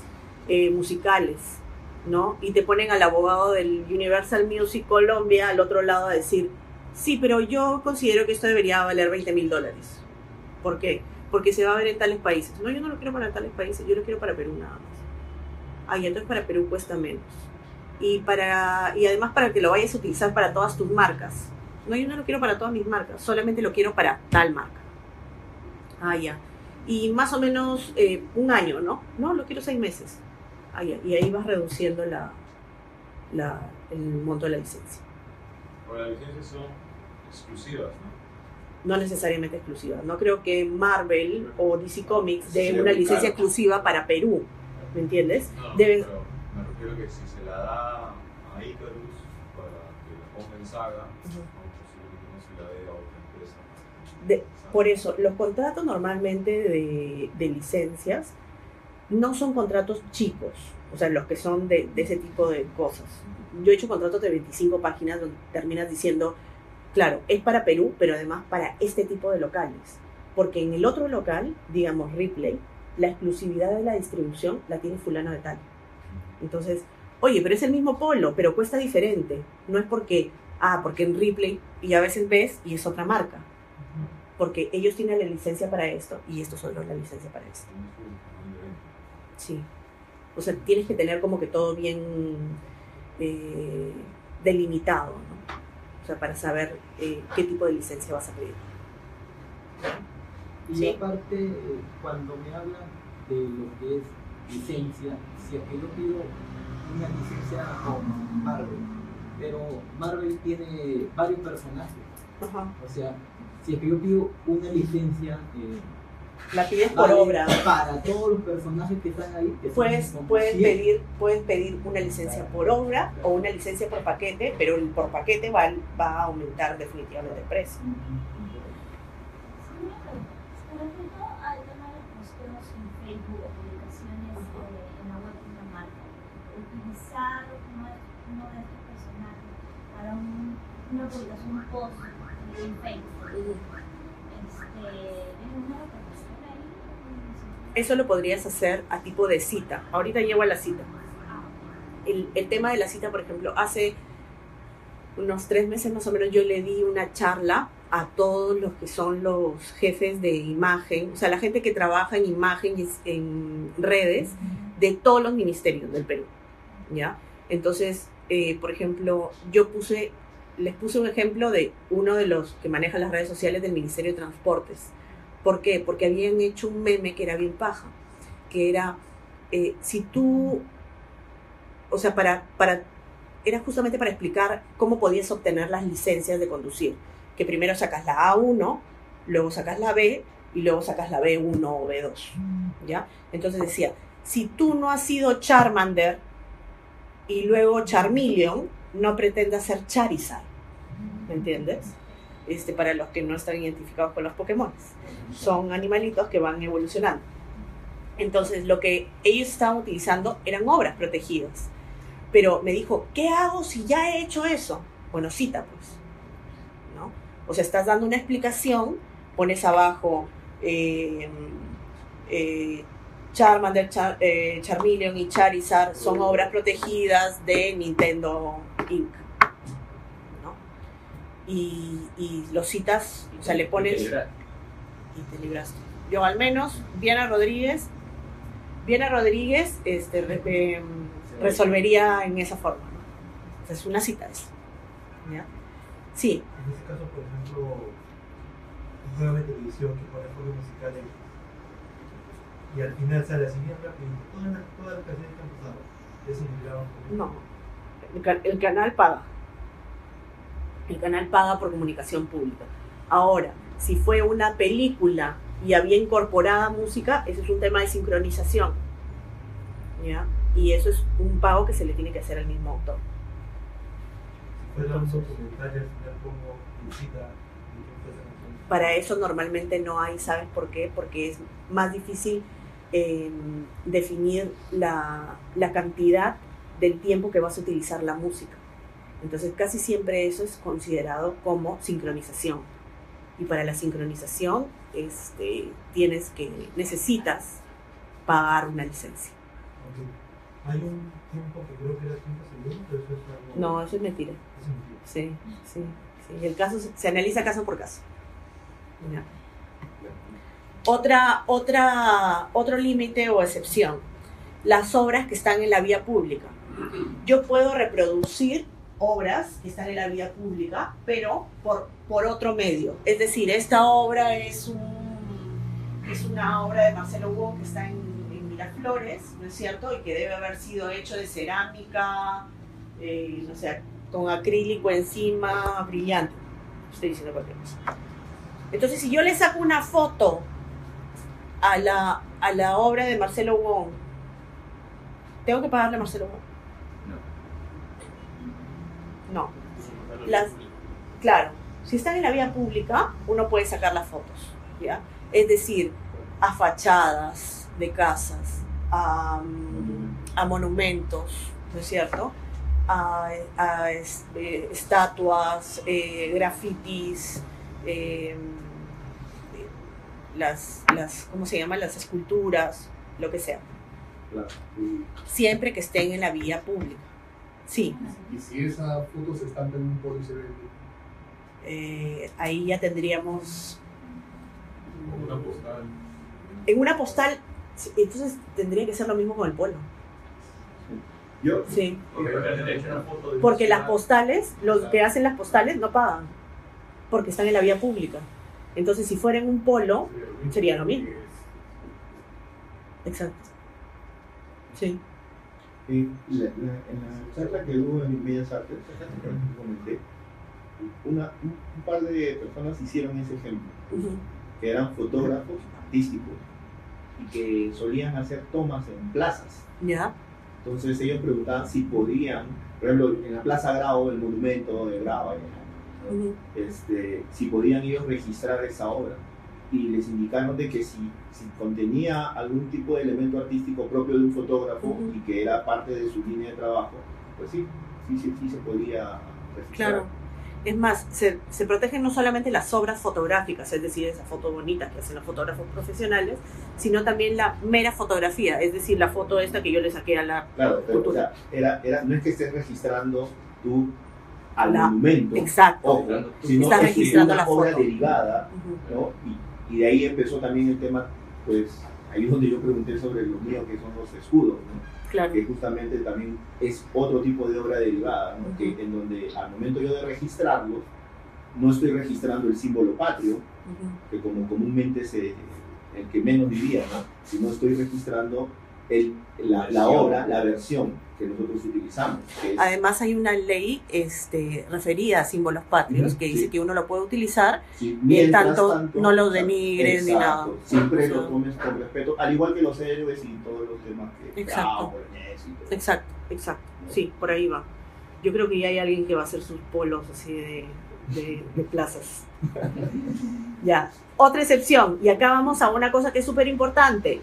musicales, ¿no? Y te ponen al abogado del Universal Music Colombia al otro lado a decir, sí, pero yo considero que esto debería valer $20,000. ¿Por qué? Porque se va a ver en tales países. No, yo no lo quiero para tales países, yo lo quiero para Perú nada más. Ah, y entonces para Perú cuesta menos. Y además para que lo vayas a utilizar para todas tus marcas. No, yo no lo quiero para todas mis marcas, solamente lo quiero para tal marca. Ah, ya. Y más o menos un año, ¿no? No, lo quiero 6 meses. Ah, ya. Y ahí vas reduciendo el monto de la licencia. Pero las licencias son exclusivas, ¿no? No necesariamente exclusivas. No creo que Marvel o DC Comics dé Sería una muy licencia caro. exclusiva para Perú. ¿Me entiendes? No, Deben... pero me refiero que si se la da a Icarus para que la ponga en Saga, no es posible que no se la dé a otra empresa. Por eso, los contratos normalmente de licencias no son contratos chicos, o sea, los que son de ese tipo de cosas. Yo he hecho contratos de 25 páginas donde terminas diciendo, claro, es para Perú, pero además para este tipo de locales. Porque en el otro local, digamos Ripley, la exclusividad de la distribución la tiene fulano de tal. Entonces, oye, pero es el mismo polo, pero cuesta diferente. No es porque en Ripley, y a veces ves, y es otra marca. Porque ellos tienen la licencia para esto, y estos otros la licencia para esto. Sí. O sea, tienes que tener como que todo bien delimitado, ¿no? O sea, para saber qué tipo de licencia vas a pedir. Y Sí. aparte, cuando me hablan de lo que es licencia, si es que yo pido una licencia con Marvel, pero Marvel tiene varios personajes. Ajá. O sea, si es que yo pido una licencia, la pides por obra. Para todos los personajes que están ahí. Que Puedes pedir una licencia por obra o una licencia por paquete, pero el por paquete va a aumentar definitivamente el precio. Con respecto al tema de los posteos en Facebook o publicaciones en la web de una marca, utilizar uno de estos personajes para una publicación, un post en Facebook, ¿es una repercusión ahí? Eso lo podrías hacer a tipo de cita. Ahorita llego a la cita. El tema de la cita, por ejemplo, hace unos 3 meses más o menos yo le di una charla a todos los que son los jefes de imagen, o sea, la gente que trabaja en imagen y en redes de todos los ministerios del Perú, ¿ya? Entonces, por ejemplo, les puse un ejemplo de uno de los que maneja las redes sociales del Ministerio de Transportes. ¿Por qué? Porque habían hecho un meme que era bien paja, que era, si tú, o sea, era justamente para explicar cómo podías obtener las licencias de conducir. Que primero sacas la A1, luego sacas la B y luego sacas la B1 o B2, ¿ya? Entonces decía, si tú no has sido Charmander y luego Charmeleon, no pretendas ser Charizard, ¿me entiendes? Para los que no están identificados con los Pokémon. Son animalitos que van evolucionando. Entonces lo que ellos estaban utilizando eran obras protegidas. Pero me dijo, ¿qué hago si ya he hecho eso? Bueno, cita pues. O sea, estás dando una explicación, pones abajo Charmander, Charmeleon y Charizard son obras protegidas de Nintendo Inc. ¿no? Y lo citas, o sea, le pones y te libraste. Yo al menos, Viana Rodríguez resolvería en esa forma, ¿no? O sea, es una cita eso. ¿Ya? Sí. En este caso, por ejemplo, un programa de televisión que pone juegos musicales y al final sale así bien rápido, todas las canciones que han pasado, eso me graba. No, el canal paga. El canal paga por comunicación pública. Ahora, si fue una película y había incorporada música, eso es un tema de sincronización, ¿ya? Y eso es un pago que se le tiene que hacer al mismo autor. Para eso normalmente no hay, ¿sabes por qué? Porque es más difícil definir la cantidad del tiempo que vas a utilizar la música. Entonces casi siempre eso es considerado como sincronización. Y para la sincronización necesitas pagar una licencia. Hay un tiempo que creo que era 30 segundos, pero eso es algo... No, eso es mentira. Eso es mentira. Sí, sí, sí. El caso se analiza caso por caso. Ya. Otro límite o excepción, las obras que están en la vía pública. Yo puedo reproducir obras que están en la vía pública, pero por otro medio. Es decir, esta obra es una obra de Marcelo Wong que está en Miraflores, ¿no es cierto? Y que debe haber sido hecho de cerámica, no sé, con acrílico encima brillante. Estoy diciendo cualquier cosa. Entonces, si yo le saco una foto a la obra de Marcelo Wong, ¿tengo que pagarle a Marcelo Wong? No. Claro, si están en la vía pública, uno puede sacar las fotos, ¿ya? Es decir, a fachadas de casas, a monumentos, ¿no es cierto? A estatuas, grafitis, ¿cómo se llaman? Las esculturas, lo que sea. Claro. Siempre que estén en la vía pública. Sí. ¿Y si esa foto se estampa en un polo y se vende? Ahí ya tendríamos... Una postal. En una postal, entonces tendría que ser lo mismo con el polo. Yo, sí. Porque las postales, los que hacen las postales no pagan, porque están en la vía pública. Entonces, si fuera en un polo, sería lo mismo. Exacto. Sí. En la charla que hubo en Bellas Artes, comenté, un par de personas hicieron ese ejemplo, que eran fotógrafos artísticos y que solían hacer tomas en plazas. Ya. Entonces ellos preguntaban si podían, por ejemplo, en la Plaza Grau, el monumento de Grau, si podían ellos registrar esa obra. Y les indicaron de que si contenía algún tipo de elemento artístico propio de un fotógrafo y que era parte de su línea de trabajo, pues sí se podía registrar. Claro. Es más, se protegen no solamente las obras fotográficas, es decir, esas fotos bonitas que hacen los fotógrafos profesionales, sino también la mera fotografía, es decir, la foto esta que yo le saqué a la cultura. O sea, no es que estés registrando tú al monumento, exacto, sino estás registrando la obra foto derivada, ¿no? Y de ahí empezó también el tema, pues ahí es donde yo pregunté sobre lo mío que son los escudos, ¿no? Claro. Que justamente también es otro tipo de obra derivada, ¿no? Que en donde al momento yo de registrarlos, no estoy registrando el símbolo patrio, que como comúnmente es el que menos diría, ¿no? Sino estoy registrando la obra, la versión que nosotros utilizamos. Que es... Además hay una ley referida a símbolos patrios que dice que uno lo puede utilizar y tanto no lo denigres ni nada. Siempre lo tomes con respeto, al igual que los héroes y todos los temas que... Exacto. Exacto. Sí, por ahí va. Yo creo que ya hay alguien que va a hacer sus polos así de plazas. Ya. Otra excepción, y acá vamos a una cosa que es súper importante.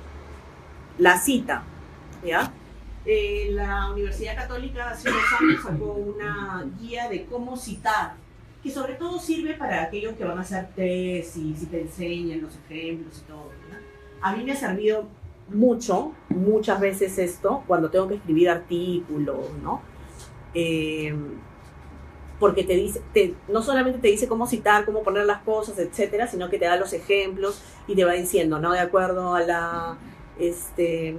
La cita, ¿ya? La Universidad Católica hace unos años sacó una guía de cómo citar, que sobre todo sirve para aquellos que van a hacer tesis y te enseñan los ejemplos y todo, ¿no? A mí me ha servido muchas veces esto, cuando tengo que escribir artículos, ¿no? Porque te dice, no solamente te dice cómo citar, cómo poner las cosas, etcétera, sino que te da los ejemplos y te va diciendo, ¿no? De acuerdo a la...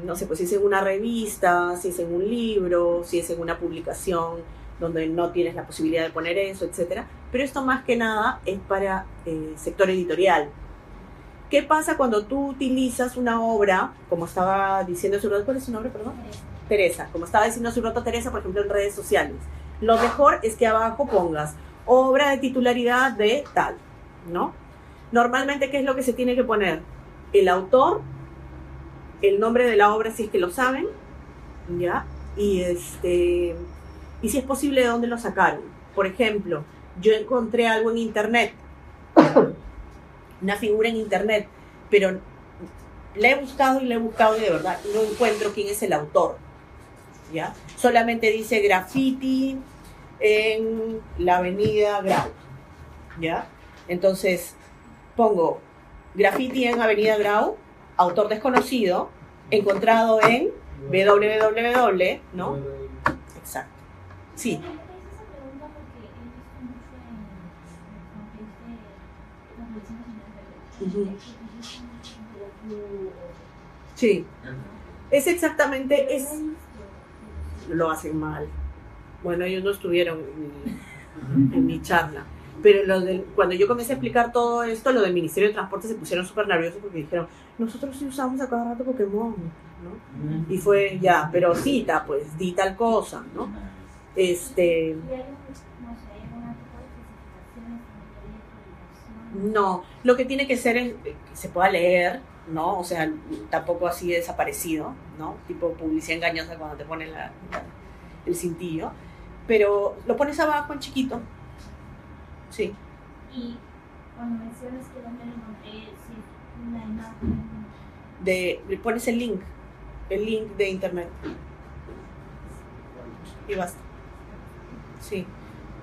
no sé, pues si es en una revista, si es en un libro, si es en una publicación donde no tienes la posibilidad de poner eso, etcétera. Pero esto más que nada es para sector editorial. ¿Qué pasa cuando tú utilizas una obra, como estaba diciendo hace un rato? ¿Cuál es su nombre, perdón? Teresa. Como estaba diciendo hace un rato Teresa, por ejemplo, en redes sociales. Lo mejor es que abajo pongas obra de titularidad de tal, ¿no? Normalmente, ¿qué es lo que se tiene que poner? El autor, el nombre de la obra si es que lo saben, ¿ya? Y si es posible, ¿de dónde lo sacaron? Por ejemplo, yo encontré algo en internet, una figura en internet, pero la he buscado y de verdad no encuentro quién es el autor, ¿ya? Solamente dice graffiti en la avenida Grau, ¿ya? Entonces pongo graffiti en avenida Grau, autor desconocido, encontrado en www, ¿no? Exacto. Sí. Sí. Es exactamente, lo hacen mal. Bueno, ellos no estuvieron en mi charla. Pero cuando yo comencé a explicar todo esto, lo del Ministerio de Transporte se pusieron súper nerviosos porque dijeron, nosotros sí usamos a cada rato Pokémon, ¿no? Y fue, ya, pero cita, pues, di tal cosa, ¿no? No, lo que tiene que ser es que se pueda leer, ¿no? O sea, tampoco así desaparecido, ¿no? Tipo publicidad engañosa cuando te ponen el cintillo. Pero lo pones abajo en chiquito. Sí. Y cuando mencionas que donde lo encontré, sí, una imagen. Le pones el link de internet. Y basta. Sí.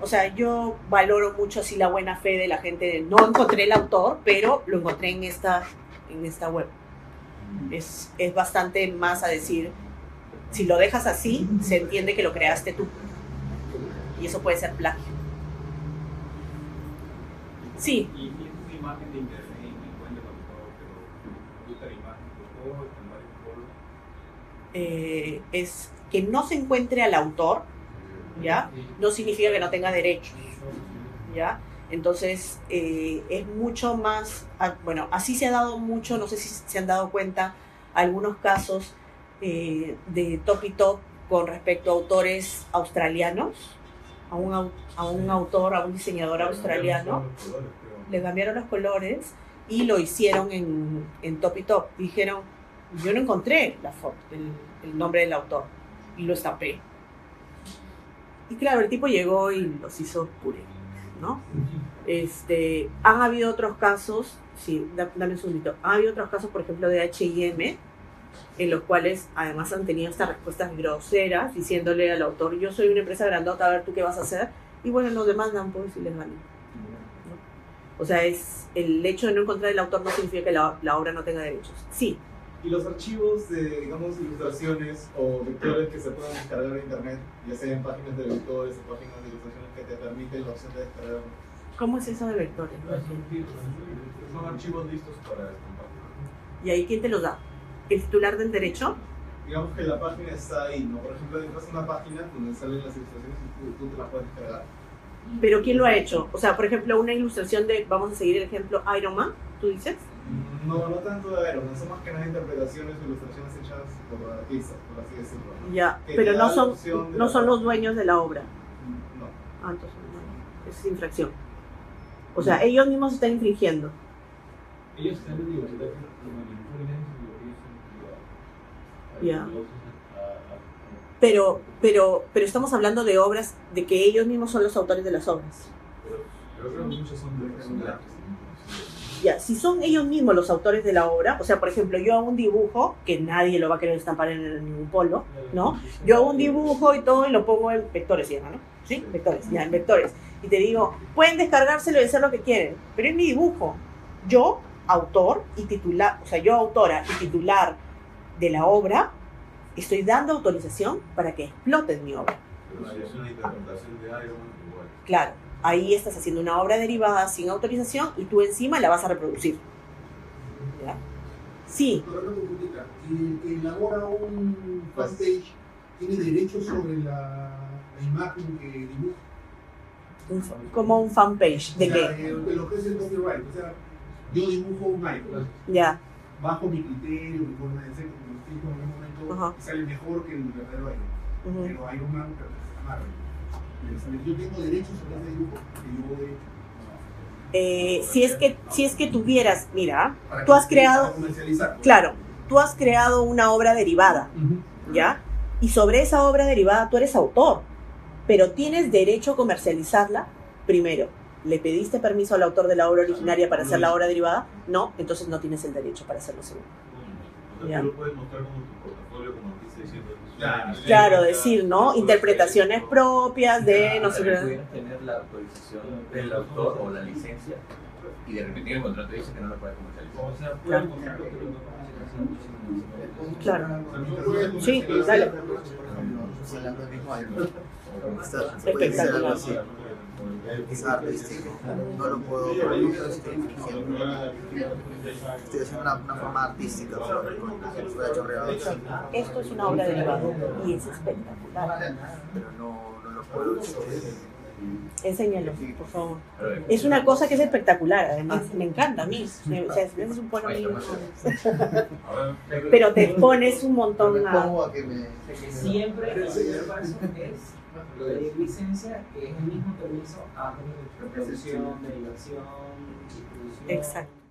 O sea, yo valoro mucho así la buena fe de la gente. No encontré el autor, pero lo encontré en esta web. Es bastante más a decir, si lo dejas así, se entiende que lo creaste tú. Y eso puede ser plagio. Sí. Y es una imagen de internet y cuenta con todo, pero gusta la imagen, por favor, con varios colores. Es que no se encuentre al autor, ¿ya? No significa que no tenga derechos, ¿ya? Entonces, es mucho más, así se ha dado mucho, no sé si se han dado cuenta, algunos casos de Top y Top con respecto a autores australianos, a un autor, a un diseñador australiano, le cambiaron los colores y lo hicieron en Top y Top. Dijeron, yo no encontré la foto, el nombre del autor, y lo estampé. Y claro, el tipo llegó y los hizo puré, ¿no? Han habido otros casos, sí, dame un segundito, han habido otros casos, por ejemplo, de H&M, en los cuales además han tenido estas respuestas groseras, diciéndole al autor, yo soy una empresa grandota, a ver tú qué vas a hacer, y bueno, los demandan pues y les ganan, ¿no? O sea, el hecho de no encontrar el autor no significa que la obra no tenga derechos. Sí. Y los archivos de, digamos, ilustraciones o vectores que se puedan descargar en internet, ya sea en páginas de vectores o páginas de ilustraciones que te permiten la opción de descargar. ¿Cómo es eso de vectores? Son archivos listos para estampar. ¿Y ahí quién te los da? ¿El titular del derecho? Digamos que la página está ahí, ¿no? Por ejemplo, entras a una página donde salen las ilustraciones y tú te las puedes descargar. ¿Pero quién lo ha hecho? O sea, por ejemplo, una ilustración de, vamos a seguir el ejemplo, Iron Man, ¿tú dices? No tanto de Iron Man, son más que nada interpretaciones o ilustraciones hechas por artistas, por así decirlo, ¿no? Ya, que pero no son los dueños de la obra. No. Ah, entonces no, es infracción. O sea, ellos mismos están infringiendo. Ellos están en universidad, Ya. Pero estamos hablando de obras, de que ellos mismos son los autores de las obras. Pero creo que muchos son de Ya, si son ellos mismos los autores de la obra, o sea, por ejemplo, yo hago un dibujo, que nadie lo va a querer estampar en ningún polo, ¿no? Yo hago un dibujo y todo y lo pongo en vectores, ¿sí? ¿No? ¿Sí? Vectores, ya, en vectores. Y te digo, pueden descargárselo y hacer lo que quieren, pero es mi dibujo. Yo, autor y titular, o sea, yo autora y titular de la obra, estoy dando autorización para que exploten mi obra. Pero si es una interpretación de Iron Man, igual. Claro, ahí estás haciendo una obra derivada sin autorización y tú encima la vas a reproducir. ¿Ya? Sí. El que elabora un fanpage tiene derecho sobre la imagen que dibuja. Como un fanpage. ¿De qué? Lo que es el copyright. O sea, yo dibujo un iPhone. Ya. Bajo mi criterio, mi forma de ser, como lo explico en algún momento, sale mejor que el verdadero Iron. Pero Iron Man pertenece a Marvel. Yo tengo derecho sobre ese dibujo que yo si es que tuvieras, mira, tú has creado, claro, tú has creado una obra derivada, ¿ya? Y sobre esa obra derivada tú eres autor, pero tienes derecho a comercializarla primero. ¿Le pediste permiso al autor de la obra originaria para hacer la obra derivada? No, entonces no tienes el derecho para hacerlo segundo. O sea, tú lo puedes mostrar como tu portafolio, como dice Claro, decir, ¿no? Interpretaciones propias de no sé qué. Pudieras tener la autorización del autor o la licencia y de repente el contrato dice que no lo puedes comercializar. O sea, Claro. Claro. Sí, dale. Espectacular. Es artístico, no lo puedo producir, estoy fingiendo. Estoy haciendo una forma artística sobre chorreado. Esto es una obra derivada y es espectacular. Pero no lo puedo decir. Enséñalo, por favor. Es una cosa que es espectacular, además. Me encanta a mí. O sea, si es un poco mío. Pero te pones un montón a... Siempre el primer paso es pedir licencia, que es el mismo permiso a producción, derivación, distribución. Exacto.